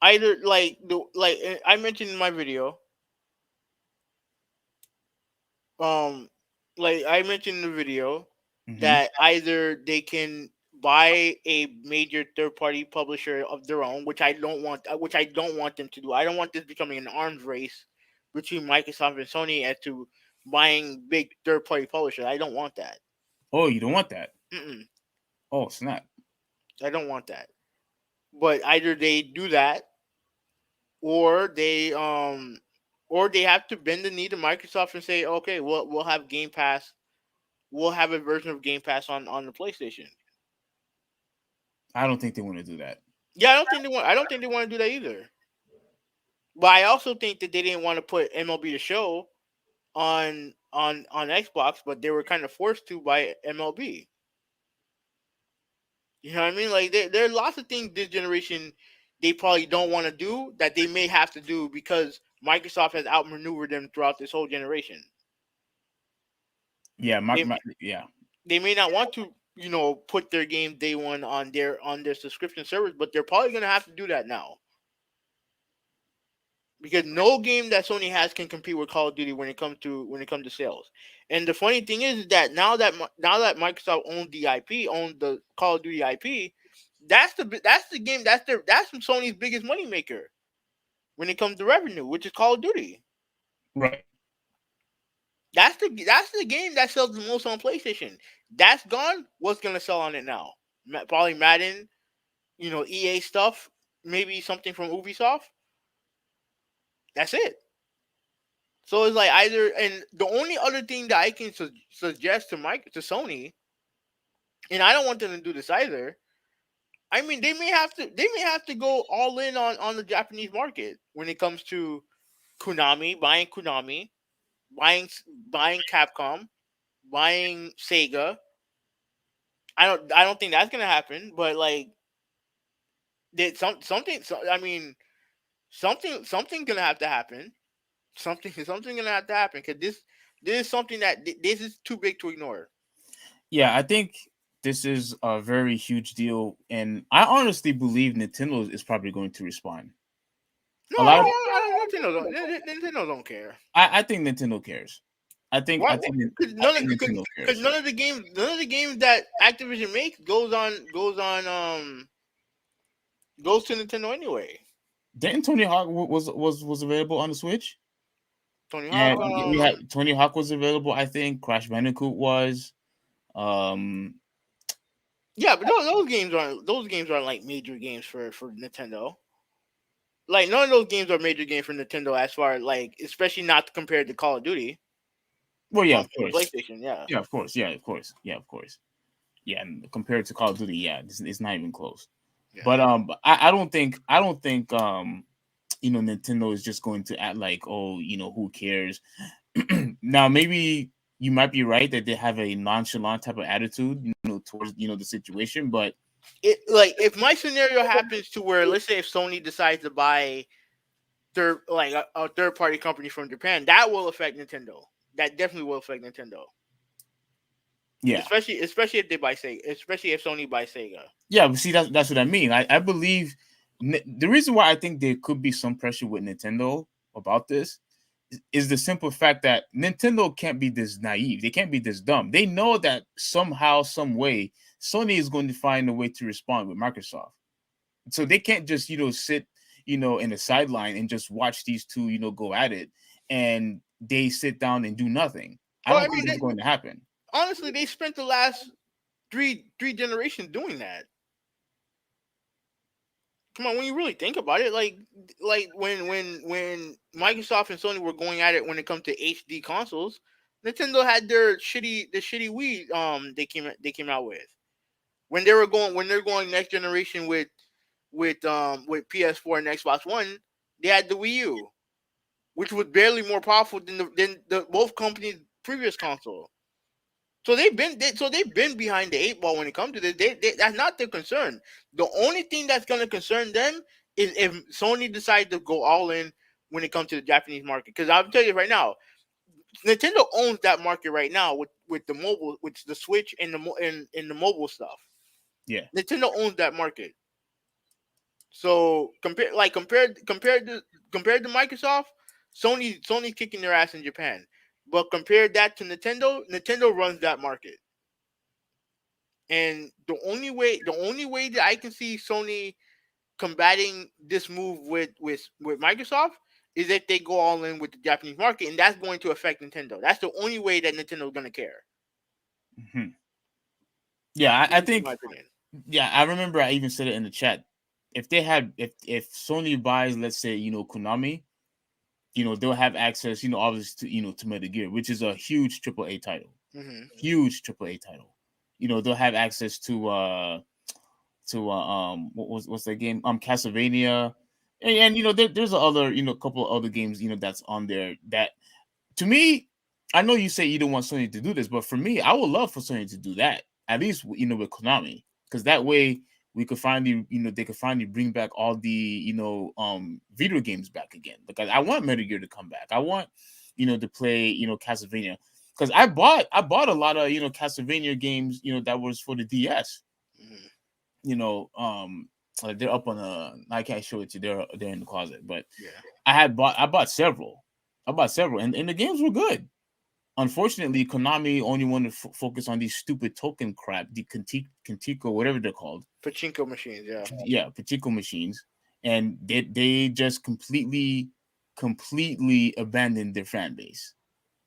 Either I mentioned in my video, um, like I mentioned in the video Hmm. that either they can buy a major third party publisher of their own, which I don't want them to do. I don't want this becoming an arms race between Microsoft and Sony as to buying big third party publishers. I don't want that. Oh, you don't want that. Mm-mm, Oh, snap. I don't want that. But either they do that, or they have to bend the knee to Microsoft and say, okay, we'll have Game Pass. We'll have a version of Game Pass on the PlayStation. I don't think they want to do that. Yeah, I don't think they want to do that either. But I also think that they didn't want to put MLB The Show on Xbox, but they were kind of forced to by MLB. You know what I mean? Like, there are lots of things this generation they probably don't want to do that they may have to do because Microsoft has outmaneuvered them throughout this whole generation. Yeah. They Yeah. they may not want to, put their game day one on their subscription service, but they're probably gonna have to do that now because no game that Sony has can compete with Call of Duty when it comes to sales. And the funny thing is that now that Microsoft owns the Call of Duty IP, that's the game that's Sony's biggest moneymaker when it comes to revenue, which is Call of Duty. Right. That's the game that sells the most on PlayStation. That's gone. What's gonna sell on it now? Probably Madden, EA stuff, maybe something from Ubisoft. That's it. So it's like either, and the only other thing that I can suggest to Sony, and I don't want them to do this either. I mean, they may have to go all in on the Japanese market when it comes to Konami, buying buying Capcom, buying Sega. I don't think that's gonna happen, but like, did something. I mean, something's gonna have to happen. Something gonna have to happen because this is something this is too big to ignore. Yeah, I think this is a very huge deal, and I honestly believe Nintendo is probably going to respond. No, A lot of Nintendo don't care. I think Nintendo cares. I Why? think Because I think Nintendo cares. none of the games that Activision makes goes to Nintendo anyway. Didn't Tony Hawk was available on the Switch? Tony Yeah, Hawk, we had Tony Hawk was available. I think Crash Bandicoot was. Um, yeah, but those games aren't like major games for Nintendo. Like, none of those games are major games for Nintendo as far as, like, especially not compared to Call of Duty. Well, yeah, on of the course. PlayStation. Yeah, Yeah, of course. Yeah, of course. Yeah, of course. Yeah, and compared to Call of Duty, yeah, it's not even close. yeah. But I don't think Nintendo is just going to act like, oh, who cares? Now maybe you might be right that they have a nonchalant type of attitude, towards the situation, but It like if my scenario happens to where, let's say, if Sony decides to buy a third party company from Japan, that will affect Nintendo. That definitely will affect Nintendo. yeah, Especially if they buy Sega, especially if Sony buys Sega. yeah. But see, that's what I mean. I believe the reason why I think there could be some pressure with Nintendo about this is the simple fact that Nintendo can't be this naive. They can't be this dumb. They know that somehow, some way, Sony is going to find a way to respond with Microsoft. So they can't just sit in the sideline and just watch these two go at it, and they sit down and do nothing. I Well, don't I think mean, that's going to happen. honestly, they spent the last three generations doing that. Come on, when you really think about it, like when Microsoft and Sony were going at it when it comes to HD consoles, Nintendo had the shitty Wii they came out with. When they're going next generation with PS4 and Xbox One, they had the Wii U, which was barely more powerful than the both companies' previous console. So they've been behind the eight ball when it comes to this. That's not their concern. The only thing that's gonna concern them is if Sony decides to go all in when it comes to the Japanese market. Because I'll tell you right now, Nintendo owns that market right now with the mobile, with the Switch and in the mobile stuff. Yeah. Nintendo owns that market. So compared to Microsoft, Sony's kicking their ass in Japan. But compared that to Nintendo, Nintendo runs that market. And the only way that I can see Sony combating this move with Microsoft is if they go all in with the Japanese market, and that's going to affect Nintendo. That's the only way that Nintendo is going to care. Hmm. Yeah, I In my think. opinion. Yeah, I remember I even said it in the chat. If Sony buys, let's say, Konami, they'll have access, obviously, to Metal Gear, which is a huge AAA title. Hmm. Huge AAA title. They'll have access to what's that game? Castlevania. And there's other, couple of other games, that's on there that, to me, I know you say you don't want Sony to do this, but for me, I would love for Sony to do that. At least, with Konami, because that way we could finally, they could finally bring back all the, video games back again. Because I want Metal Gear to come back. I want, to play, Castlevania. Because I bought a lot of, Castlevania games, that was for the DS. Hmm. You know, they're up on I can't show it to you. They're in the closet, but Yeah. I bought several. And the games were good. Unfortunately, Konami only wanted to focus on these stupid token crap, the Contico, whatever they're called. Pachinko machines. Yeah. Yeah, Pachinko machines, and they just completely abandoned their fan base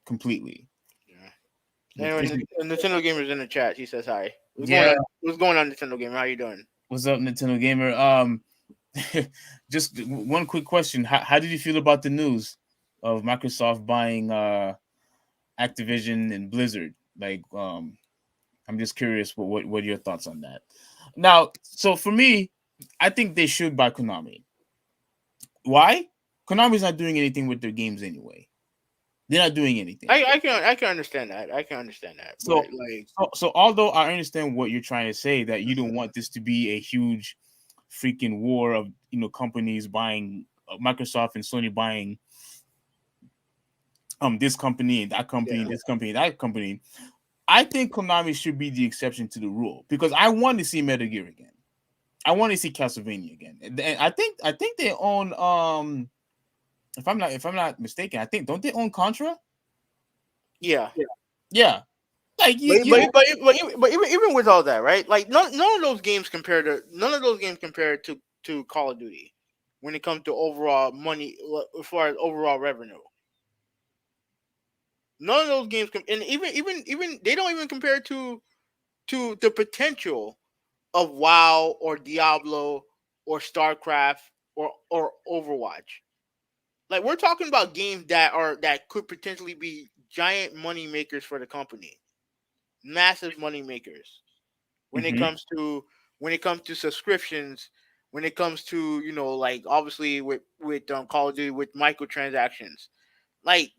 completely. Yeah. Anyway, Nintendo Gamer's in the chat. He says hi. What's going Yeah, on? What's going on, Nintendo Gamer? How you doing? what's up, Nintendo Gamer? Just one quick question: how did you feel about the news of Microsoft buying Activision and Blizzard? Like, I'm just curious what are your thoughts on that? Now, so for me, I think they should buy Konami. Why? Konami's not doing anything with their games anyway. They're not doing anything. I can understand that. I can understand that. So, But like, so although I understand what you're trying to say, that you don't want this to be a huge freaking war of companies buying Microsoft and Sony buying this company and that company, yeah. this company, that company. I think Konami should be the exception to the rule because I want to see Metal Gear again. I want to see Castlevania again. And I think they own if I'm not mistaken, I think don't they own Contra? Yeah. Yeah. Like But even with all that, right? Like none of those games compared to Call of Duty when it comes to overall money as far as overall revenue. None of those games and even they don't even compare to the potential of WoW or Diablo or StarCraft or Overwatch. Like we're talking about games that could potentially be giant money makers for the company, massive money makers when it Hmm. comes to subscriptions, when it comes to like obviously with Call of Duty with microtransactions, like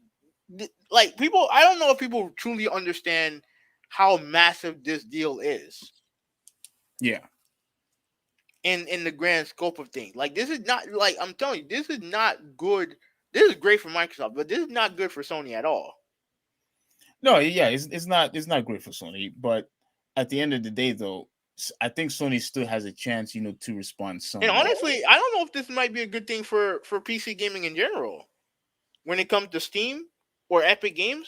people. I don't know if people truly understand how massive this deal is Yeah. in the grand scope of things. Like this is not like I'm telling you, this is not good. This is great for Microsoft, but this is not good for Sony at all. No, yeah, it's not great for Sony, but at the end of the day, though, I think Sony still has a chance, to respond And somewhat. honestly, I don't know if this might be a good thing for PC gaming in general. When it comes to Steam or Epic Game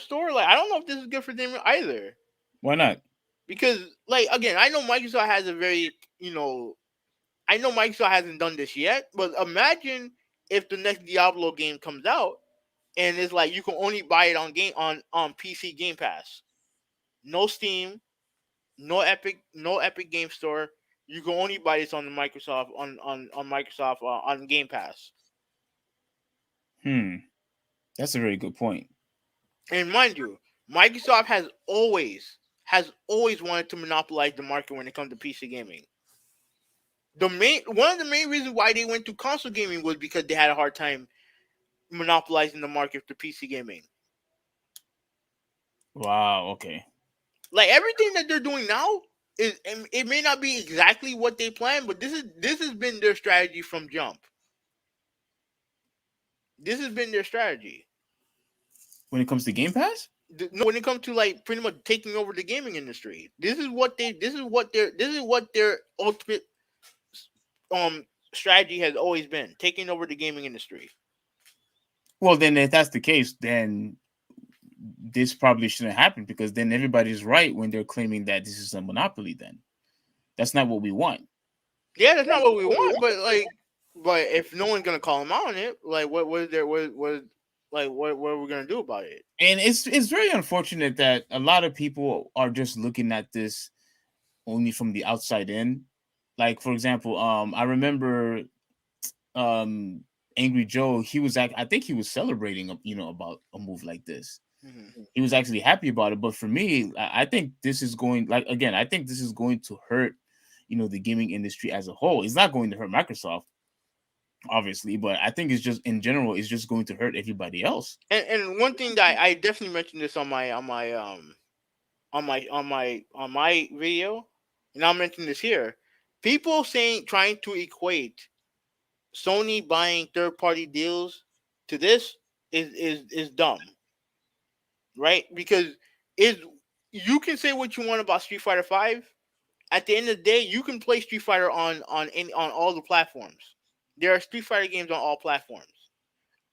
Store, like I don't know if this is good for them either. Why not? Because like again, I know Microsoft has a very I know Microsoft hasn't done this yet, but imagine if the next Diablo game comes out and it's like you can only buy it on PC Game Pass. No Steam, no Epic Game Store. You can only buy this on the Microsoft on Microsoft on Game Pass. Hmm, that's a very good point. And mind you, Microsoft has always wanted to monopolize the market when it comes to PC gaming. The main One of the main reasons why they went to console gaming was because they had a hard time monopolizing the market for PC gaming. Wow. Okay. Like everything that they're doing now is, and it may not be exactly what they planned, but this has been their strategy from jump. This has been their strategy. When it comes to Game Pass, No, when it comes to like pretty much taking over the gaming industry, this is what their ultimate um strategy has always been, taking over the gaming industry. well, then if that's the case, then this probably shouldn't happen because then everybody's right when they're claiming that this is a monopoly. Then that's not what we want. Yeah, that's not what we want, but if no one's gonna call them out on it, like what is there what are we gonna do about it? And it's very unfortunate that a lot of people are just looking at this only from the outside in. Like for example, I remember um Angry Joe, I think he was celebrating about a move like this. Hmm. He was actually happy about it. But for me, I think this is going, like, again, I think this is going to hurt, the gaming industry as a whole. It's not going to hurt Microsoft, obviously, but I think it's just in general, it's just going to hurt everybody else. And one thing that I definitely mentioned this on my video, and I'll mention this here. People trying to equate Sony buying third party deals to this is dumb, right? Because is you can say what you want about Street Fighter Five. At the end of the day, you can play Street Fighter on all the platforms. There are Street Fighter games on all platforms.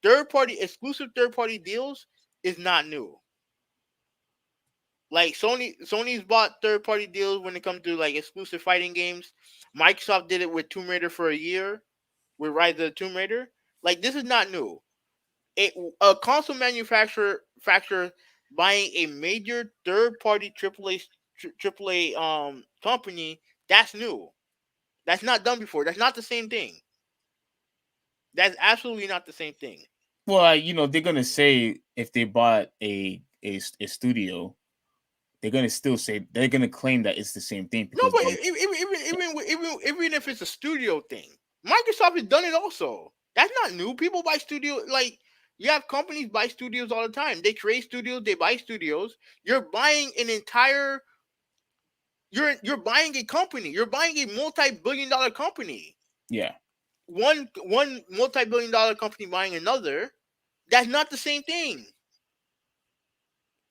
Third party deals is not new. Like Sony's bought third party deals when it comes to like exclusive fighting games. Microsoft did it with Tomb Raider for a year, with Rise of the Tomb Raider. Like this is not new. A console manufacturer buying a major third party AAA company, that's new. That's not done before. That's not the same thing. That's absolutely not the same thing. Well, they're gonna say if they bought a studio, they're gonna claim that it's the same thing No, because but even if it's a studio thing, Microsoft has done it also. That's not new. People buy studio like you have companies buy studios all the time. They create studios, they buy studios. You're buying an entire. You're buying a company. You're buying a multi-billion-dollar company. yeah. One multi-billion-dollar company buying another. That's not the same thing.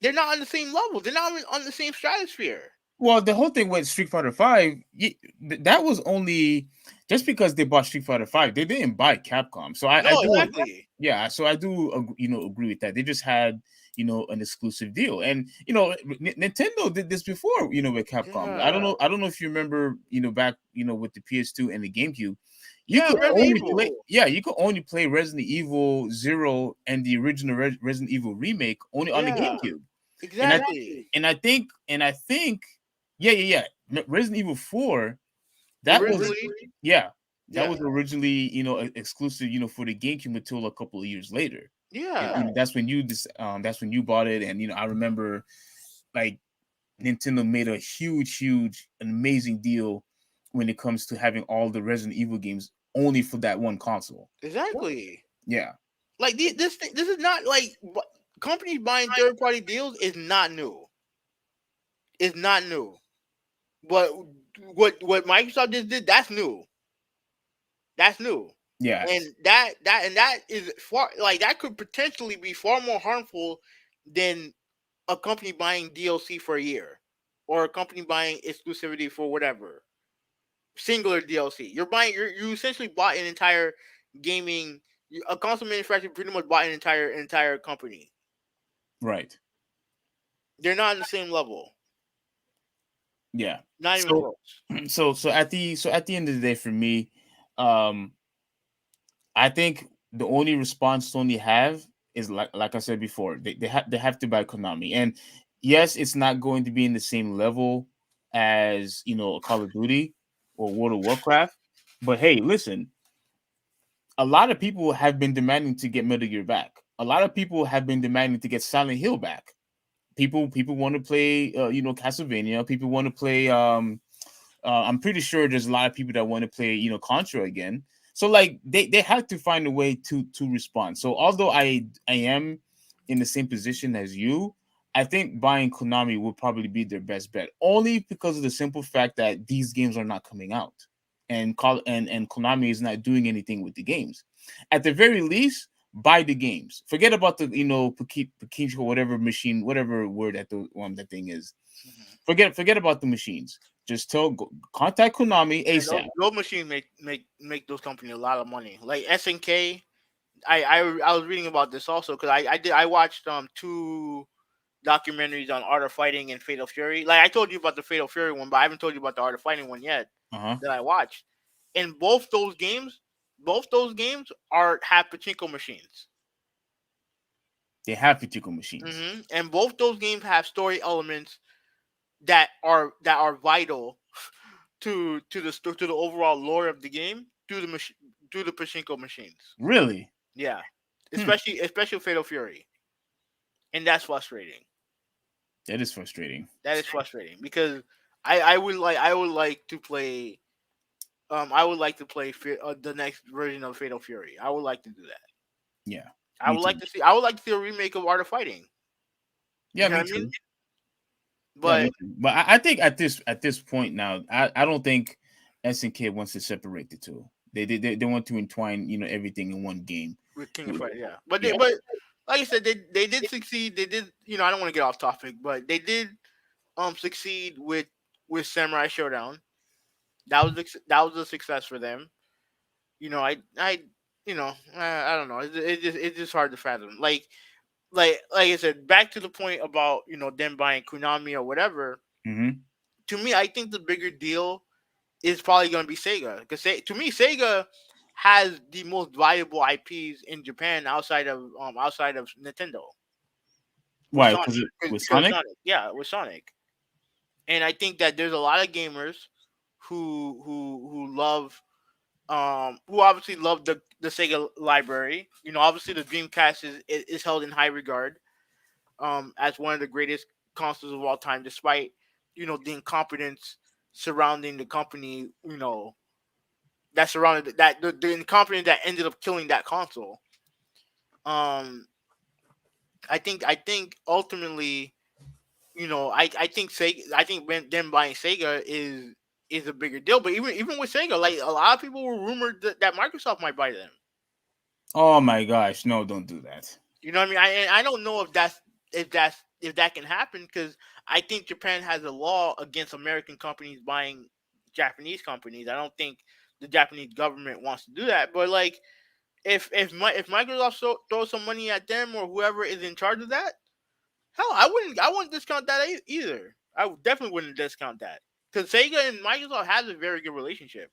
They're not on the same level. They're not on the same stratosphere. Well, the whole thing with Street Fighter Five, that was only just because they bought Street Fighter Five. They didn't buy Capcom, so I No, do, exactly. yeah. So I do, agree with that. They just had an exclusive deal, and Nintendo did this before, with Capcom. I don't Yeah. know. I don't know if you remember, back, with the PS2 and the GameCube. You Yeah, could Resident only Evil. play, yeah, you could only play Resident Evil Zero and the original Resident Evil remake only on the Yeah, GameCube. And I exactly. and I think yeah. Resident Evil 4, that was, Originally, yeah, that yeah. was originally, exclusive, for the GameCube until a couple of years later. Yeah. And that's when you bought it. And I remember, like, Nintendo made a huge, amazing deal when it comes to having all the Resident Evil games only for that one console. Exactly. Yeah, Like this is not like companies buying third party deals is not new. It's not new. But what Microsoft just did, that's new. That's new. And yes, that is far, like, that could potentially be far more harmful than a company buying DLC for a year, or a company buying exclusivity for whatever singular DLC. You essentially bought an entire gaming, a console manufacturer pretty much bought an entire company. right. They're not on the same level, Yeah. not even So, close. at the end of the day, for me, um, I think the only response Sony have is, like I said before, they have to buy Konami. And yes, it's not going to be in the same level as Call of Duty or World of Warcraft. But hey, listen, a lot of people have been demanding to get Metal Gear back. A lot of people have been demanding to get Silent Hill back. People want to play Castlevania. People want to play I'm pretty sure there's a lot of people that want to play, Contra again. So, like, they have to find a way to respond. So although I am in the same position as you, I think buying Konami would probably be their best bet, only because of the simple fact that these games are not coming out, and Konami is not doing anything with the games. At the very least, buy the games. Forget about the Pakisho, whatever machine, whatever word that thing is. Mhm. Forget about the machines. Just contact Konami And ASAP. those machines make those companies a lot of money. Like SNK, I was reading about this also, because I watched two documentaries on Art of Fighting and Fatal Fury. Like, I told you about the Fatal Fury one, but I haven't told you about the Art of Fighting one yet Uh huh. that I watched. And both those games are have pachinko machines. They have Pachinko machines. And both those games have story elements that are vital to the overall lore of the game through the pachinko machines. Really? Yeah, Hmm. especially Fatal Fury, and that's frustrating. That is frustrating. That is frustrating because I would like to play. I would like to play the next version of Fatal Fury. I would like to do that. Yeah. I Me would like too. to see. I would like to see a remake of Art of Fighting. You Yeah, know me what I mean? too. Yeah, me But too. But I think at this point now, I don't think SNK wants to separate the two. They want to entwine everything in one game. with King of You- Fighters, yeah. But Yeah. like I said, they did succeed. They did. I don't want to get off topic, but they did succeed with Samurai Showdown. That was a success for them. I I don't know. It's just hard to fathom. Like I said, back to the point about them buying Konami or whatever. Hmm. To me, I think the bigger deal is probably going to be Sega, because to me, Sega has the most valuable IPs in Japan outside of Nintendo, with Why? Sonic, Because with because Sonic. Sonic, yeah, with Sonic. And I think that there's a lot of gamers who love who obviously love the Sega library. Obviously the Dreamcast is held in high regard as one of the greatest consoles of all time, despite the incompetence surrounding the company. That surrounded that the incompetence that ended up killing that console. Um, I think ultimately, I think Sega. I think them buying Sega is a bigger deal. But even with Sega, like, a lot of people were rumored that Microsoft might buy them. Oh my gosh! No, don't do that. You know what I mean? I don't know if that can happen, because I think Japan has a law against American companies buying Japanese companies. I don't think the Japanese government wants to do that. But, like, if Microsoft throws some money at them, or whoever is in charge of that, hell, I wouldn't discount that either. Definitely wouldn't discount that, because Sega and Microsoft has a very good relationship.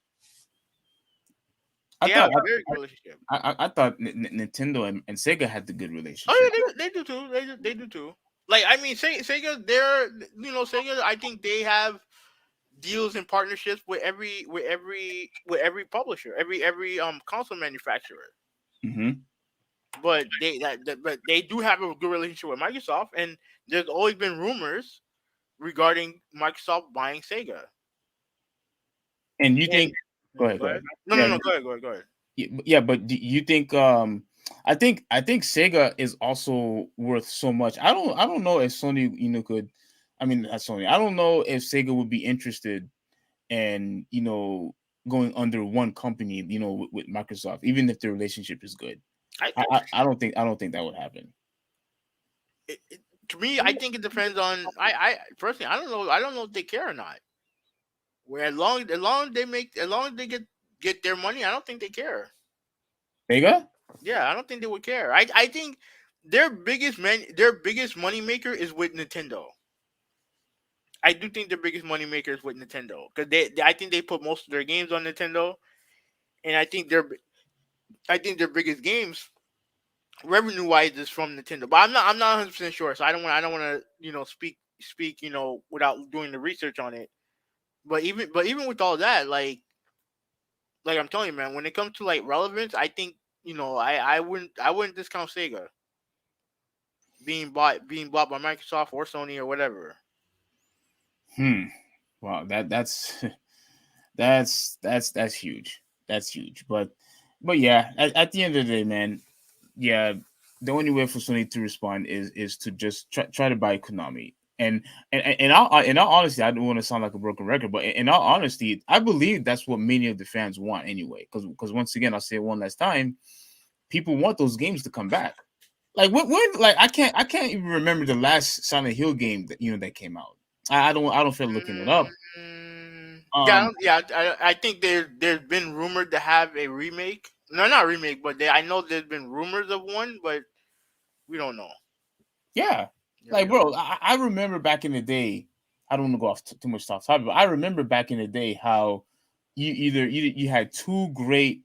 I They have thought a very good relationship. I thought Nintendo and Sega had the good Oh relationship. yeah, they do too. They do too. Like, I mean, Sega, Sega. I think they have deals and partnerships with every publisher, every console manufacturer. Hmm. but but they do have a good relationship with Microsoft, and there's always been rumors regarding Microsoft buying Sega. And you And think? Go ahead. go Go ahead. ahead. No, no, Yeah. no. Go ahead. Go ahead. Go ahead. Yeah, but do you think I think Sega is also worth so much. I don't know if Sony, could, I mean, not Sony. I don't know if Sega would be interested in, going under one company, with Microsoft, even if the relationship is good. I I, think I, I don't think that would happen. it, it, to me, I think it depends on. I personally, I don't know. I don't know if they care or not. Where as long as they get their money, I don't think they care. Sega? Yeah, I don't think they would care. I think their biggest money maker is with Nintendo. I do think their biggest money maker is with Nintendo because I think they put most of their games on Nintendo, and I think their biggest games revenue wise is from Nintendo. But I'm not 100% sure, so I don't want to speak without doing the research on it. But even with all that, like I'm telling you, man, when it comes to like relevance, I think I wouldn't discount Sega being bought by Microsoft or Sony or whatever. Hmm. Wow, that's that's huge. That's huge. But yeah, at the end of the day, man, yeah, the only way for Sony to respond is to just try to buy Konami. In all honesty, I don't want to sound like a broken record, but in all honesty, I believe that's what many of the fans want anyway. Because once again, I'll say it one last time, people want those games to come back. Like like I can't even remember the last Silent Hill game that came out. I don't feel looking it up. Yeah, Um, I think there's been rumored to have a remake. No, not remake, but I know there's been rumors of one, but we don't know. yeah, Yeah, we like don't bro, know. I remember back in the day. I don't want to go off too much off topic, but I remember back in the day how you had two great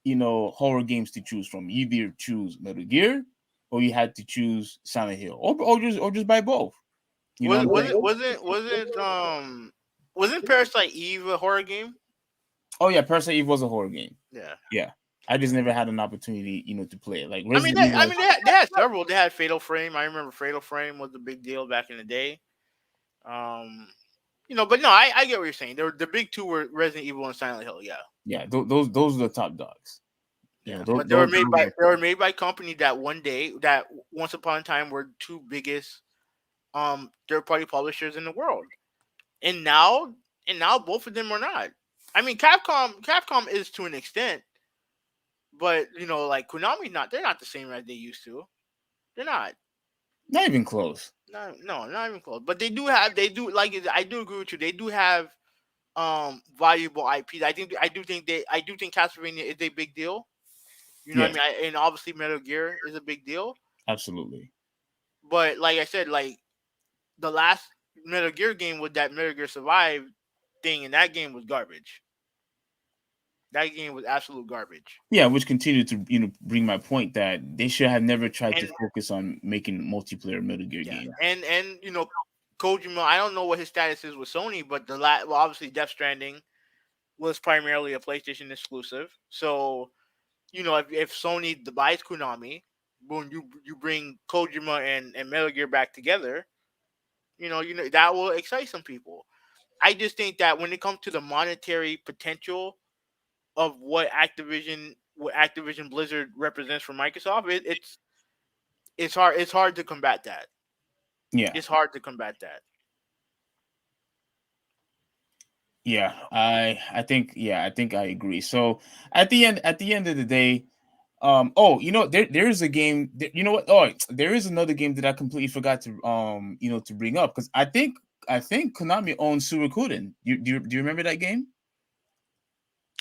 horror games to choose from. You either choose Metal Gear or you had to choose Silent Hill, or just buy both. You know Was what it I'm was saying? it wasn't wasn't wasn't Parasite Eve a horror game? Oh yeah, Parasite Eve was a horror game. Yeah. Yeah, I just never had an opportunity, to play it. Like I mean, Resident Evil. they had several. They had Fatal Frame. I remember Fatal Frame was a big deal back in the day. Um, but no, I get what you're saying. The big two were Resident Evil and Silent Hill. Yeah, Yeah, those are the top dogs. yeah. Those, But those are, they were made by companies that once upon a time were two biggest third party publishers in the world, and now both of them are not. I mean, Capcom is to an extent, but like Konami, not they're not the same as they used to. They're not. not even close. No, no, not even close. But they do like I do agree with you. They do have valuable IPs. I do think Castlevania is a big deal. You know what I Yes, mean? And obviously Metal Gear is a big deal. absolutely. But like I said, like the last Metal Gear game with that Metal Gear Survive thing, and that game was garbage. That game was absolute garbage. Yeah, which continued to bring my point that they should have never tried to And focus on making multiplayer Metal Gear yeah, game. and Kojima. I don't know what his status is with Sony, but well, obviously Death Stranding was primarily a PlayStation exclusive. So if Sony buys Konami, boom, you bring Kojima and Metal Gear back together. That will excite some people. I just think that when it comes to the monetary potential of what Activision Blizzard represents for Microsoft, it's hard to combat that. Yeah, It's hard to combat that. yeah, I think I agree. So at the end of the day, there's a game. You know what? Oh, there is another game that I completely forgot to bring up because I think Konami owns Suikoden. Do you remember that game?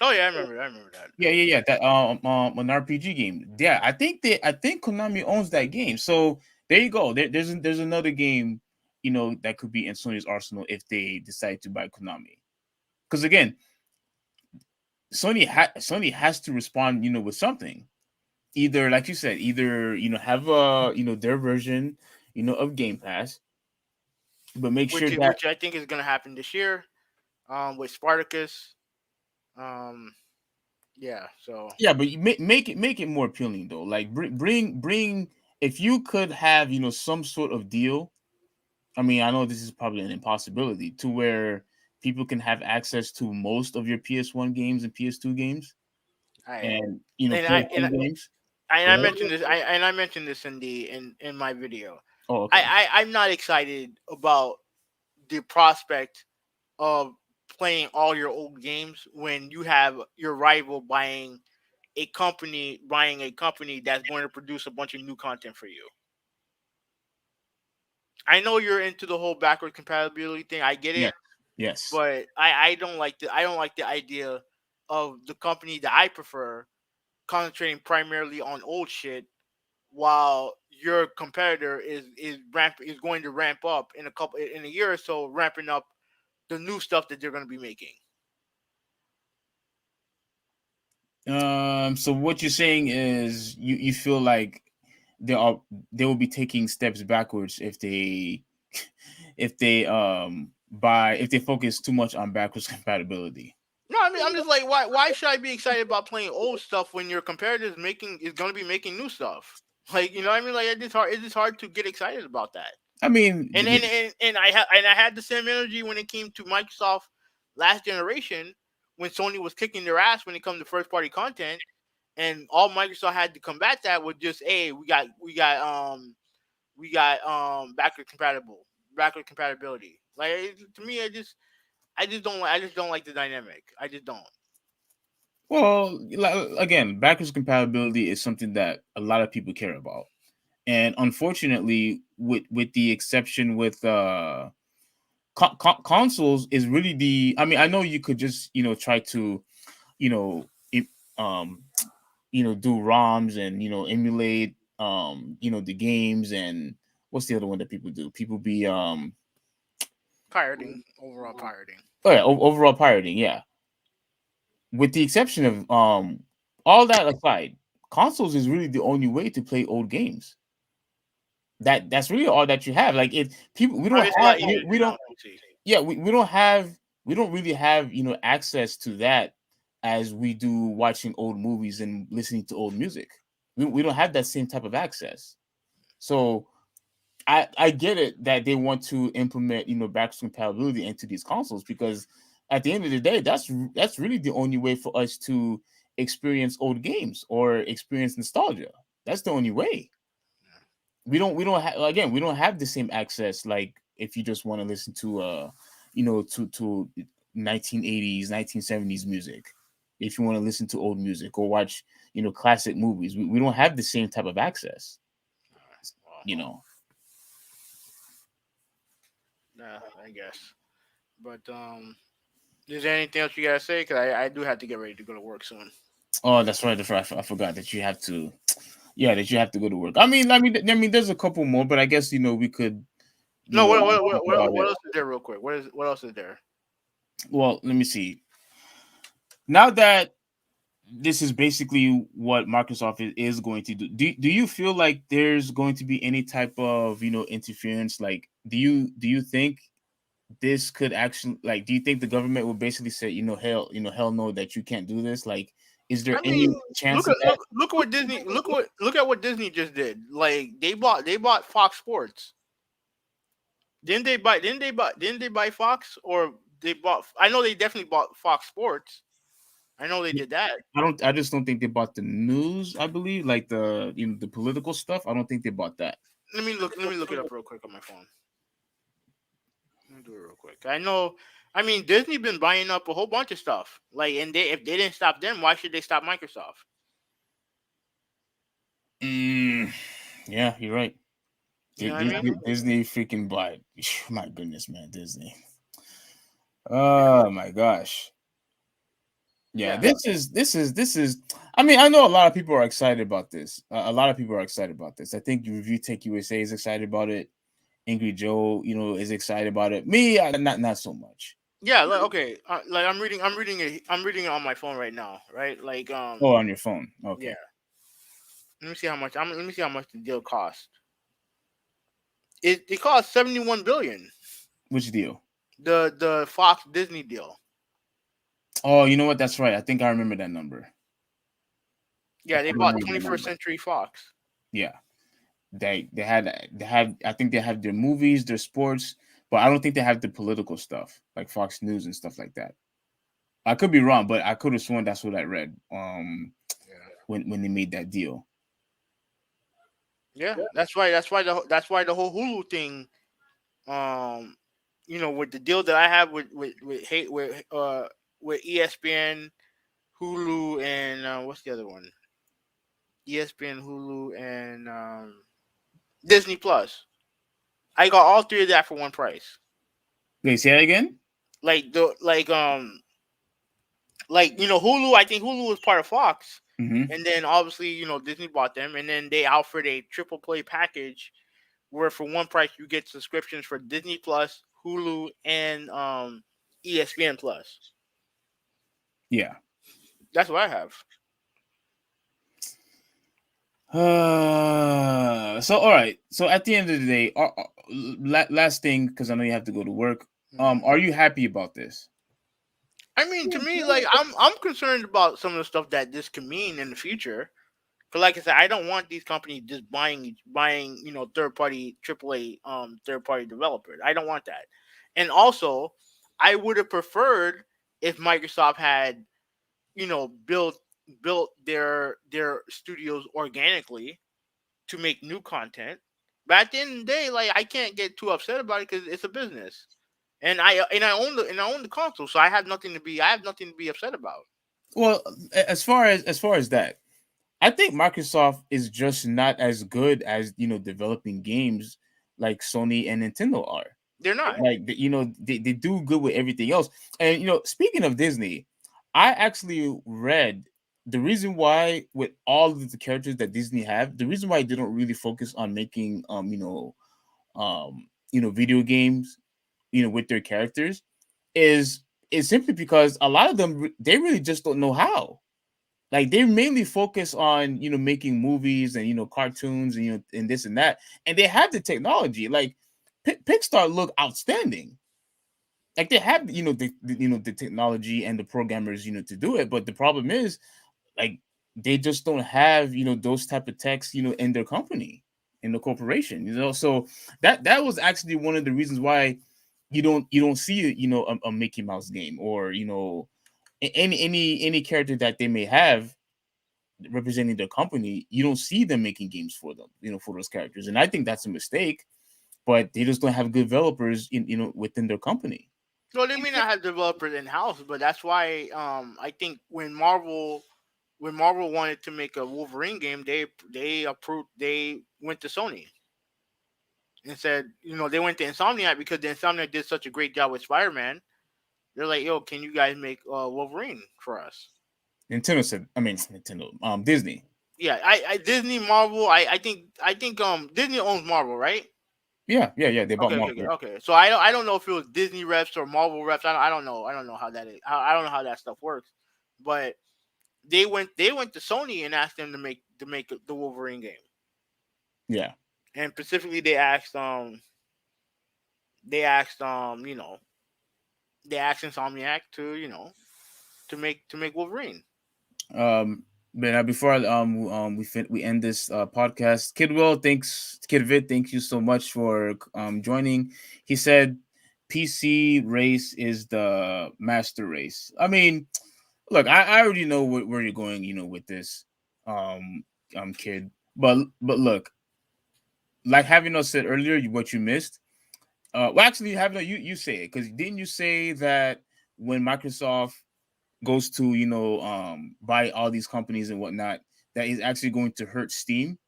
Oh yeah, I remember. I remember that. Yeah. That an RPG game. Yeah, I think Konami owns that game. So there you go. There's another game, that could be in Sony's arsenal if they decide to buy Konami. Because again, Sony has to respond, with something. Either, like you said, either have their version, of Game Pass, but make sure that Which I think is going to happen this year. With Spartacus. Um, Yeah. So Yeah, but you make it more appealing though. Like bring if you could have some sort of deal. I mean, I know this is probably an impossibility to where people can have access to most of your PS1 games and PS2 games, I and and I and PS3 games. I, Go I ahead. mentioned this. I mentioned this in the in my video. Oh, okay. I'm not excited about the prospect of playing all your old games when you have your rival buying a company that's going to produce a bunch of new content for you. I know you're into the whole backward compatibility thing. I get Yes. it, Yes. but I don't like the idea of the company that I prefer concentrating primarily on old shit while your competitor is going to ramp up in a year or so, ramping up the new stuff that they're going to be making. So what you're saying is you feel like they are they will be taking steps backwards if they buy if they focus too much on backwards compatibility. No, I mean I'm just like why should I be excited about playing old stuff when your competitor is going to be making new stuff? Like you know what I mean? Like it's just hard to get excited about that. I mean, And I had the same energy when it came to Microsoft last generation when Sony was kicking their ass when it comes to first party content, and all Microsoft had to combat that was just, hey, we got backward compatibility. Like to me, I just don't like the dynamic. I just don't. well, again, backwards compatibility is something that a lot of people care about, and unfortunately, with the exception with consoles, is really the. I mean, I know you could just try to you know it, um do ROMs and emulate the games, and what's the other one that people do? People be Pirating, overall pirating. oh yeah, overall pirating, yeah. With the exception of all that aside, consoles is really the only way to play old games. That's really all that you have. Like it people we I don't mean, it's a have lot easier to we do now don't on PC. yeah, we don't really have access to that as we do watching old movies and listening to old music. We don't have that same type of access. So I get it that they want to implement backwards compatibility into these consoles, because at the end of the day, that's really the only way for us to experience old games or experience nostalgia. That's the only way. We don't have, again, we don't have the same access like if you just want to listen to to 1980s 1970s music, if you want to listen to old music or watch classic movies. We don't have the same type of access, Well, you know. nah, I guess. But is there anything else you gotta say? Cause I do have to get ready to go to work soon. Oh, that's right. That's right. I forgot that you have to. Yeah, that you have to go to work. I mean, there's a couple more, but I guess we could, No, talk about what it. else is there real quick? What else is there? Well, let me see. Now that this is basically what Microsoft is going to do, do you feel like there's going to be any type of interference? Like, do you think this could actually, like, do you think the government will basically say hell no, that you can't do this? Like, is there I any mean, chance of that? look at what Disney look at what Disney just did. Like they bought Fox Sports. Didn't they buy Fox or they bought? I know they definitely bought Fox Sports. I know they did that. I just don't think they bought the news. I believe, like, the political stuff. I don't think they bought that. Let me look it up real quick on my phone. Let me do it real quick. I know. I mean, Disney been buying up a whole bunch of stuff. Like, and if they didn't stop them, why should they stop Microsoft? Mm, yeah, you're right. You know what I mean? Disney freaking bought. My goodness, man, Disney. Yeah. Oh my gosh. Yeah, Yeah. this is. I mean, I know a lot of people are excited about this. A lot of people are excited about this. I think Review Tech USA is excited about it. Angry Joe, is excited about it. Me, not so much. Yeah, like okay, like I'm reading it on my phone right now, right? Like Oh, on your phone. yeah. Okay. Let me see how much. Let me see how much the deal cost. It cost 71 billion. Which deal? The Fox Disney deal. Oh, you know what? That's right. I think I remember that number. Yeah, they I don't bought know the 21st number. Century Fox. Yeah, they have. I think they have their movies, their sports, but I don't think they have the political stuff like Fox News and stuff like that. I could be wrong, but I could have sworn that's what I read. Yeah. When they made that deal. Yeah, that's why the whole Hulu thing. Um, with the deal that I have with ESPN, Hulu, and what's the other one? ESPN, Hulu, and Disney Plus. I got all three of that for one price. Wait, say that again. Like the Hulu. I think Hulu was part of Fox, Hmm. and then obviously Disney bought them, and then they offered a triple play package where for one price you get subscriptions for Disney Plus, Hulu, and ESPN Plus. Yeah. That's what I have. So all right. So at the end of the day, last thing, because I know you have to go to work. Mhm. Are you happy about this? I mean, to me, like I'm concerned about some of the stuff that this can mean in the future. But like I said, I don't want these companies just buying third party AAA third party developers. I don't want that. And also, I would have preferred if Microsoft had built their studios organically to make new content. But at the end of the day, like I can't get too upset about it because it's a business, and I own the console, so I have nothing to be upset about. Well, as far as that, I think Microsoft is just not as good as developing games like Sony and Nintendo are. They're not. Like they do good with everything else. And speaking of Disney, I actually read the reason why with all of the characters that Disney have, the reason why they don't really focus on making video games with their characters is simply because a lot of them they really just don't know how. Like they mainly focus on making movies and cartoons and and this and that, and they have the technology. Like Pixar look outstanding. Like they have the technology and the programmers to do it, but the problem is like they just don't have those type of techs in their company, in the corporation. So that was actually one of the reasons why you don't see a Mickey Mouse game, or any character that they may have representing their company. You don't see them making games for them, for those characters, and I think that's a mistake. But they just don't have good developers within their company. No, they may not have developers in house, but that's why I think when Marvel wanted to make a Wolverine game, they went to Sony and said, they went to Insomniac because the Insomniac did such a great job with Spider Man. They're like, yo, can you guys make Wolverine for us? Nintendo said, I mean Nintendo, Disney. Yeah, I Disney Marvel. I think Disney owns Marvel, right? Yeah. They bought Okay, okay, Marvel. okay. Okay. So I don't know if it was Disney reps or Marvel reps. I don't know. I don't know how that is. I don't know how that stuff works. But they went to Sony and asked them to make the Wolverine game. Yeah. And specifically they asked Insomniac to make Wolverine. But before we end this podcast, Kid Vid, thanks you so much for joining. He said PC race is the master race. I mean, look, I already know where you're going, with this, kid. But look, like Havino said earlier, what you missed. Well, actually, Havino, you say it, because didn't you say that when Microsoft goes to buy all these companies and whatnot, that is actually going to hurt Steam?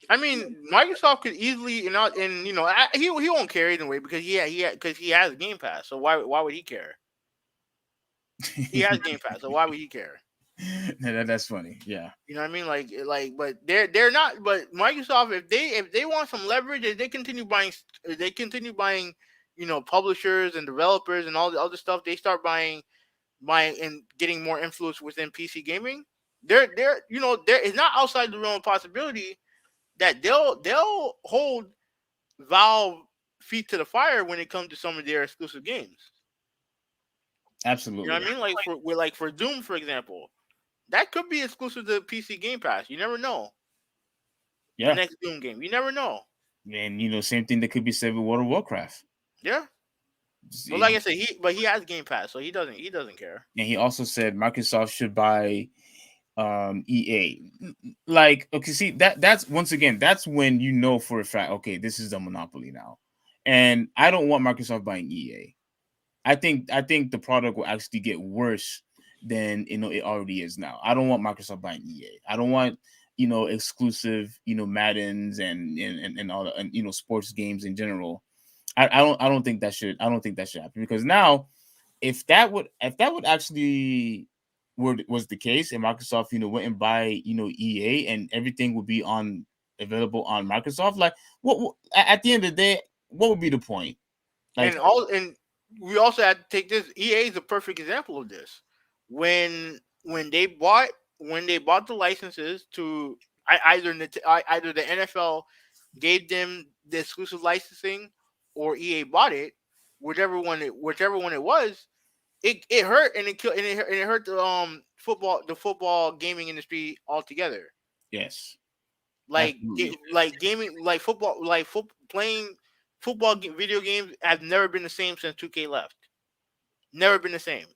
I mean, Microsoft could easily, and he won't care either way because because he has Game Pass. So why would he care? He has Game Pass, so why would he care? That's funny. Yeah. You know what I mean? But they're not. But Microsoft, if they want some leverage, if they continue buying, publishers and developers and all the other stuff, they start buying and getting more influence within PC gaming. There is not outside the realm of possibility that they'll hold Valve feet to the fire when it comes to some of their exclusive games. You know Absolutely. what I mean? Like for Doom, for example. That could be exclusive to PC Game Pass. You never know. The Yeah, next Doom game. You never know. and same thing that could be said with World of Warcraft. Yeah. But See, like I said, he has Game Pass, so he doesn't care. and he also said Microsoft should buy EA. Like, okay, see that's once again, that's when you know for a fact, okay, this is a monopoly now. And I don't want Microsoft buying EA. I think the product will actually get worse than it already is now. I don't want Microsoft buying EA. I don't want exclusive Maddens and all the and, sports games in general. I don't think that should happen, because now if that would actually was the case, and Microsoft went and buy EA, and everything would be on available on Microsoft, like what at the end of the day, what would be the point? Like, And we also had to take this. EA is a perfect example of this. When they bought the licenses to either the NFL gave them the exclusive licensing, or EA bought it, whichever one it was, it hurt, and it killed, and it hurt the football gaming industry altogether. yes, Like absolutely. like gaming, like football, playing video games have never been the same since 2K left. Never been the same.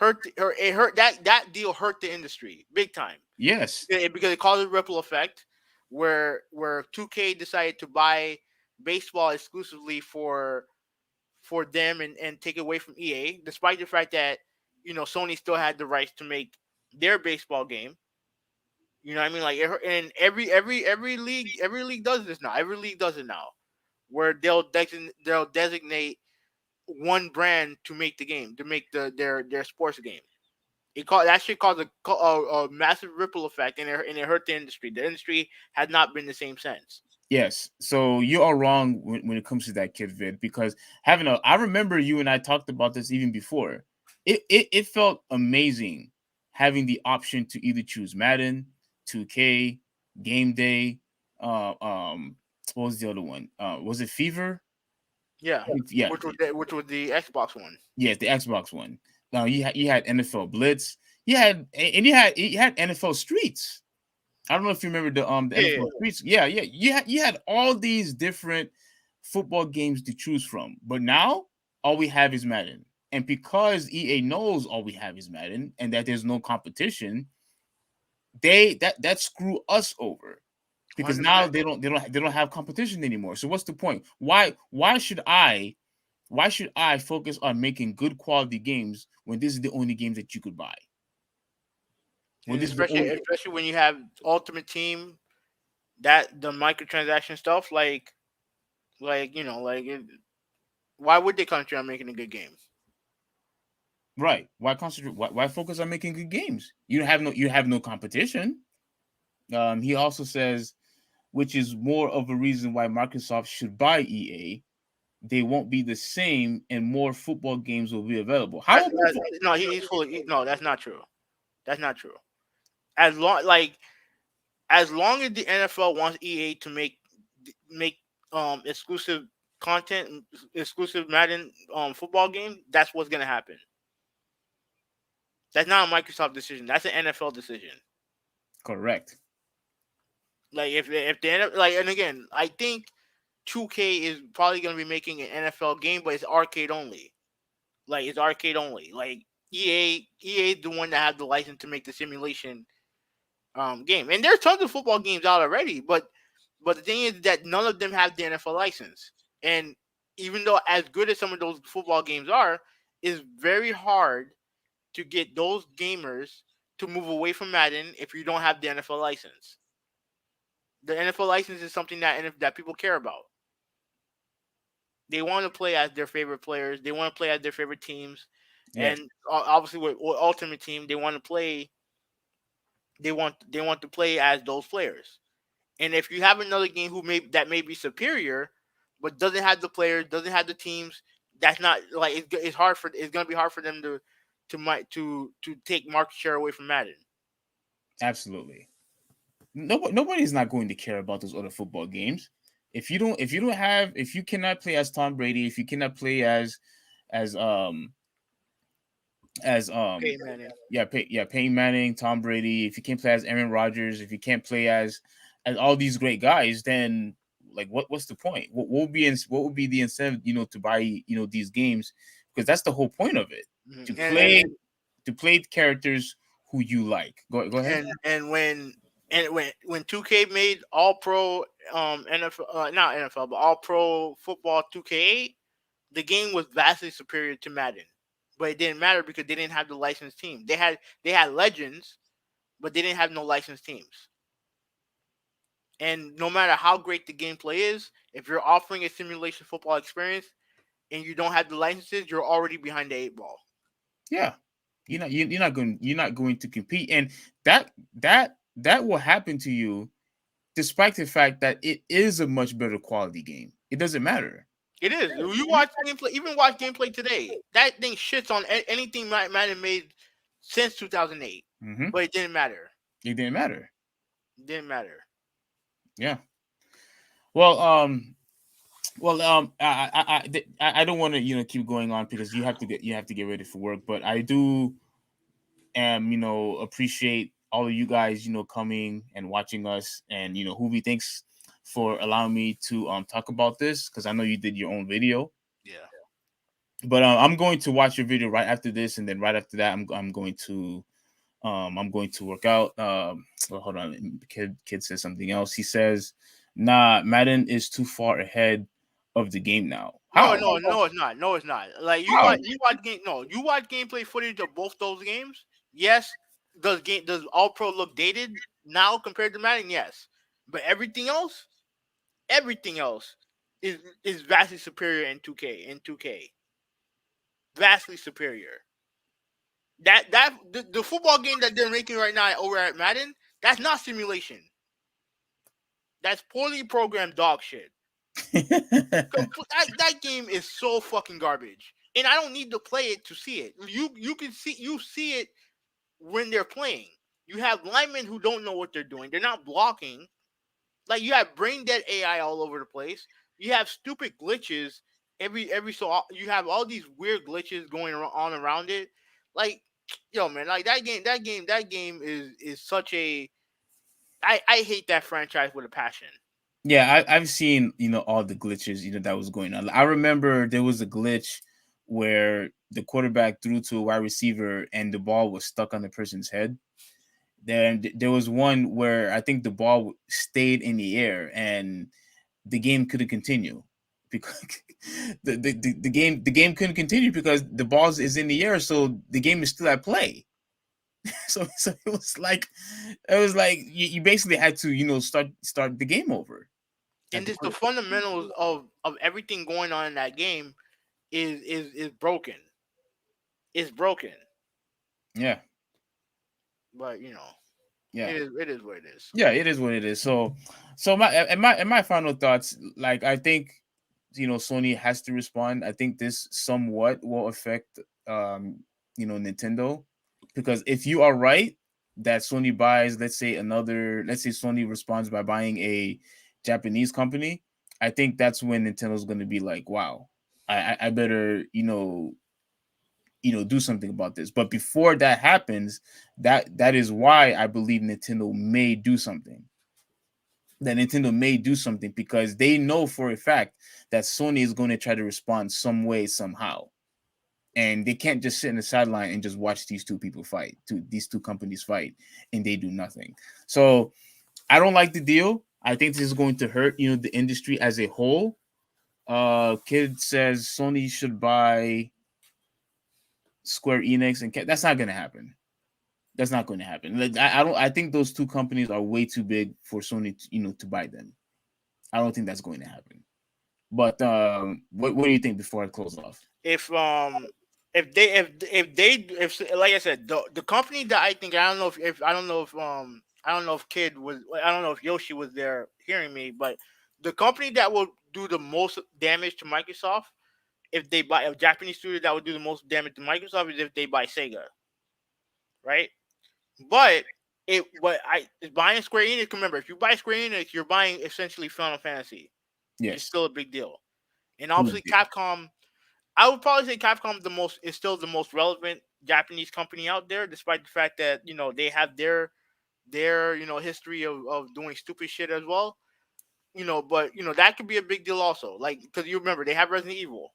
It hurt, that deal hurt the industry big time. Yes, Because it caused a ripple effect where 2K decided to buy baseball exclusively for them, and take away from EA, despite the fact that Sony still had the rights to make their baseball game. You know what I mean? Like, and every league does this now. Every league does it now, where they'll designate one brand to make the game, to make their sports game. That shit caused a massive ripple effect, and it hurt the industry. The industry had not been the same since. yes. So you are wrong when it comes to that, Kid Vid, because I remember you and I talked about this even before. It felt amazing having the option to either choose Madden, 2K, Game Day, what was the other one? Was it Fever? Yeah, Yeah, which was the Xbox one. yeah, the Xbox one. Now you had NFL Blitz. You had NFL Streets. I don't know if you remember the Yeah, yeah. NFL Streets. Yeah, yeah. You had all these different football games to choose from. But now all we have is Madden. And because EA knows all we have is Madden and that there's no competition, that screw us over. Because now 100%. they don't have competition anymore. So what's the point? Why should I focus on making good quality games when this is the only games that you could buy? When And this is the especially only especially when you have Ultimate Team, that the microtransaction stuff, why would they concentrate on making a good game? right? Why concentrate? Why focus on making good games? You have no competition. He also says, which is more of a reason why Microsoft should buy EA. They won't be the same, and more football games will be available. How about No, he's fully, no. That's not true. That's not true. As long like as long as the NFL wants EA to make exclusive content, exclusive Madden football game, that's what's gonna happen. That's not a Microsoft decision. That's an NFL decision. correct? Like, if the like, and again, I think 2K is probably gonna be making an NFL game, but it's arcade only. Like, it's arcade only. Like, EA is the one that has the license to make the simulation game. And there's tons of football games out already, but the thing is that none of them have the NFL license. And even though as good as some of those football games are, it's very hard to get those gamers to move away from Madden if you don't have the NFL license. The NFL license is something that people care about. They want to play as their favorite players. They want to play as their favorite teams, Yes, and obviously with Ultimate Team, they want to play. They want to play as those players. And if you have another game that may be superior, but doesn't have the players, doesn't have the teams, that's not like it's gonna be hard for them to take market share away from Madden. absolutely. Nobody's not going to care about those other football games. If you cannot play as Tom Brady, if you cannot play as as Peyton Manning. Peyton Manning, Tom Brady. If you can't play as Aaron Rodgers, if you can't play as all these great guys, then like what's the point? What would be the incentive, to buy, these games? Because that's the whole point of it. To Mhm. play to play characters who you like. Go ahead. And when 2K made All Pro NFL, not NFL, but All Pro Football 2K8, the game was vastly superior to Madden. But it didn't matter because they didn't have the licensed team. They had legends, but they didn't have no licensed teams. And no matter how great the gameplay is, if you're offering a simulation football experience and you don't have the licenses, you're already behind the eight ball. Yeah, you're not going to compete, and that will happen to you, despite the fact that it is a much better quality game. It doesn't matter. It is. You watch gameplay, even watch gameplay today. That thing shits on anything Madden made since 2008, Hmm. but it didn't matter. It didn't matter. It didn't matter. Yeah. Well, I don't want to keep going on because you have to get ready for work. But I do appreciate all of you guys coming and watching us, and Huvie, thanks for allowing me to talk about this, because I know you did your own video. Yeah. But I'm going to watch your video right after this, and then right after that, I'm going to work out. Well, hold on. Kid says something else. He says, "Nah, Madden is too far ahead of the game now." No, How? no, no, it's not. No, it's not. Like How? you watch gameplay footage of both those games. Yes, does All Pro look dated now compared to Madden? Yes, but everything else is vastly superior in 2K. In 2K, vastly superior. The football game that they're making right now over at Madden, that's not simulation. That's poorly programmed dog shit. That game is so fucking garbage, and I don't need to play it to see it. You see it when they're playing. You have linemen who don't know what they're doing. They're not blocking. Like you have brain dead AI all over the place. You have stupid glitches you have all these weird glitches going on around it. Like yo man, like that game is such a I hate that franchise with a passion. Yeah, I've seen all the glitches that was going on. I remember there was a glitch where the quarterback threw to a wide receiver and the ball was stuck on the person's head. Then there was one where I think the ball stayed in the air and the game couldn't continue because the game couldn't continue because the ball is in the air, so the game is still at play. So it was like you basically had to start the game over. And At the just the fundamentals of everything going on in that game is broken. It's broken. Yeah, But yeah, it is what it is. yeah. It is what it is. So my final thoughts. Like, I think Sony has to respond. I think this somewhat will affect Nintendo, because if you are right that Sony buys, let's say Sony responds by buying a Japanese company, I think that's when Nintendo's going to be like, wow, I better do something about this. But before that happens, that is why I believe Nintendo may do something, because they know for a fact that Sony is going to try to respond some way, somehow, and they can't just sit in the sideline and just watch these two companies fight, and they do nothing. So I don't like the deal. I think this is going to hurt the industry as a whole. Kid says Sony should buy Square Enix, and that's not going to happen. That's not going to happen. Like, I don't. I think those two companies are way too big for Sony to buy them. I don't think that's going to happen. But what do you think before I close off? If if like I said, the company that I think, I don't know if Kid was, I don't know if Yoshi was there hearing me, but the company that will do the most damage to Microsoft, if they buy a Japanese studio that would do the most damage to Microsoft, is if they buy Sega, right? But I buying Square Enix. Remember, if you buy Square Enix, you're buying essentially Final Fantasy, which is Yes. still a big deal. And Still a obviously, deal. Capcom. I would probably say Capcom is still the most relevant Japanese company out there, despite the fact that they have their history of doing stupid shit as well. But that could be a big deal also. Like, because you remember they have Resident Evil.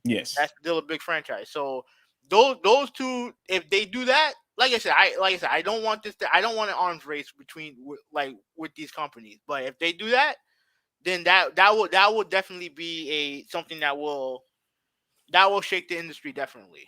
Yes. That's still a big franchise. So those two, if they do that, like I said, I don't want I don't want an arms race between with these companies. But if they do that, then that will definitely be a something that will shake the industry definitely.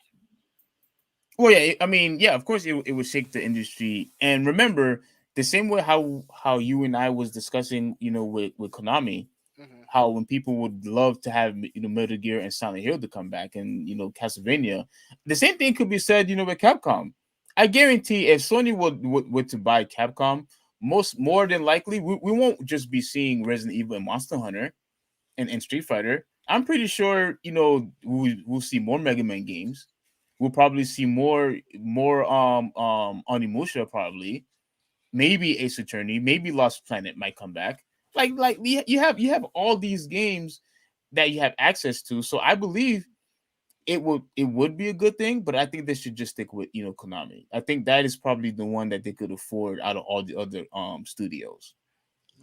Well, yeah, I mean, yeah, of course it would shake the industry. And remember, the same way how you and I was discussing, with Konami, Hmm. how when people would love to have Metal Gear and Silent Hill to come back, and Castlevania, the same thing could be said, with Capcom. I guarantee if Sony would to buy Capcom, more than likely we won't just be seeing Resident Evil and Monster Hunter and Street Fighter. I'm pretty sure we'll see more Mega Man games. We'll probably see more Onimusha, probably, maybe Ace Attorney, maybe Lost Planet might come back. You have all these games that you have access to, so I believe it would be a good thing. But I think they should just stick with Konami. I think that is probably the one that they could afford out of all the other studios.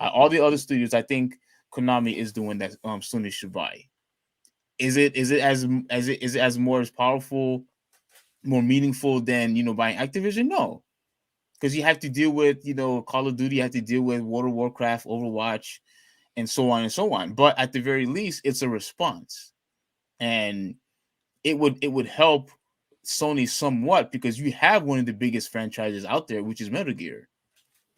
All the other studios, I think Konami is the one that Sony should buy. Is it as more as powerful, more meaningful than buying Activision? No, because you have to deal with Call of Duty, you have to deal with World of Warcraft, Overwatch, and so on and so on. But at the very least, it's a response, and it would help Sony somewhat because you have one of the biggest franchises out there, which is Metal Gear,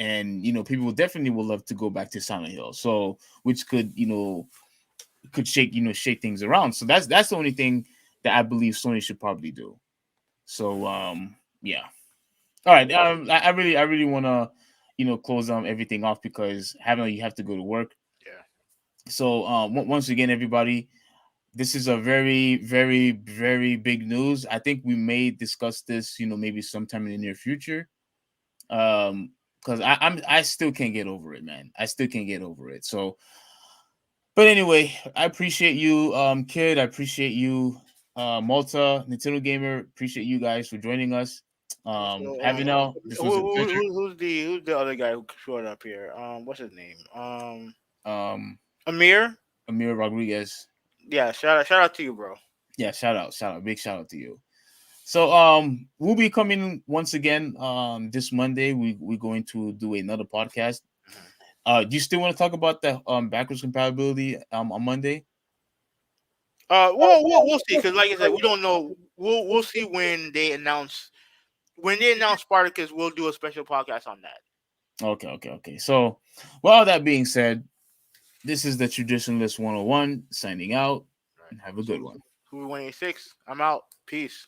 and people definitely would love to go back to Silent Hill, so which could shake things around. So that's the only thing that I believe Sony should probably do. So yeah. All right. I really want to close everything off because having you have to go to work. Yeah. So once again, everybody, this is a very, very, very big news. I think we may discuss this, maybe sometime in the near future. Because I still can't get over it, man. I still can't get over it. So, but anyway, I appreciate you, Kid. I appreciate you, Malta, Nintendo Gamer. Appreciate you guys for joining us. So Having now, this was a pleasure. who's the other guy who showed up here? What's his name? Um, Amir. Amir Rodriguez. Yeah, shout out to you, bro. Yeah, shout out, big shout out to you. So we'll be coming once again this Monday. We're going to do another podcast. Do you still want to talk about the backwards compatibility on Monday? We'll see because, like I said, we don't know. We'll see when they announce Spartacus. We'll do a special podcast on that. Okay, okay, okay. So, well, all that being said, this is the Traditionalist 101 signing out, Right. and have a good one. Huvvi186. I'm out. Peace.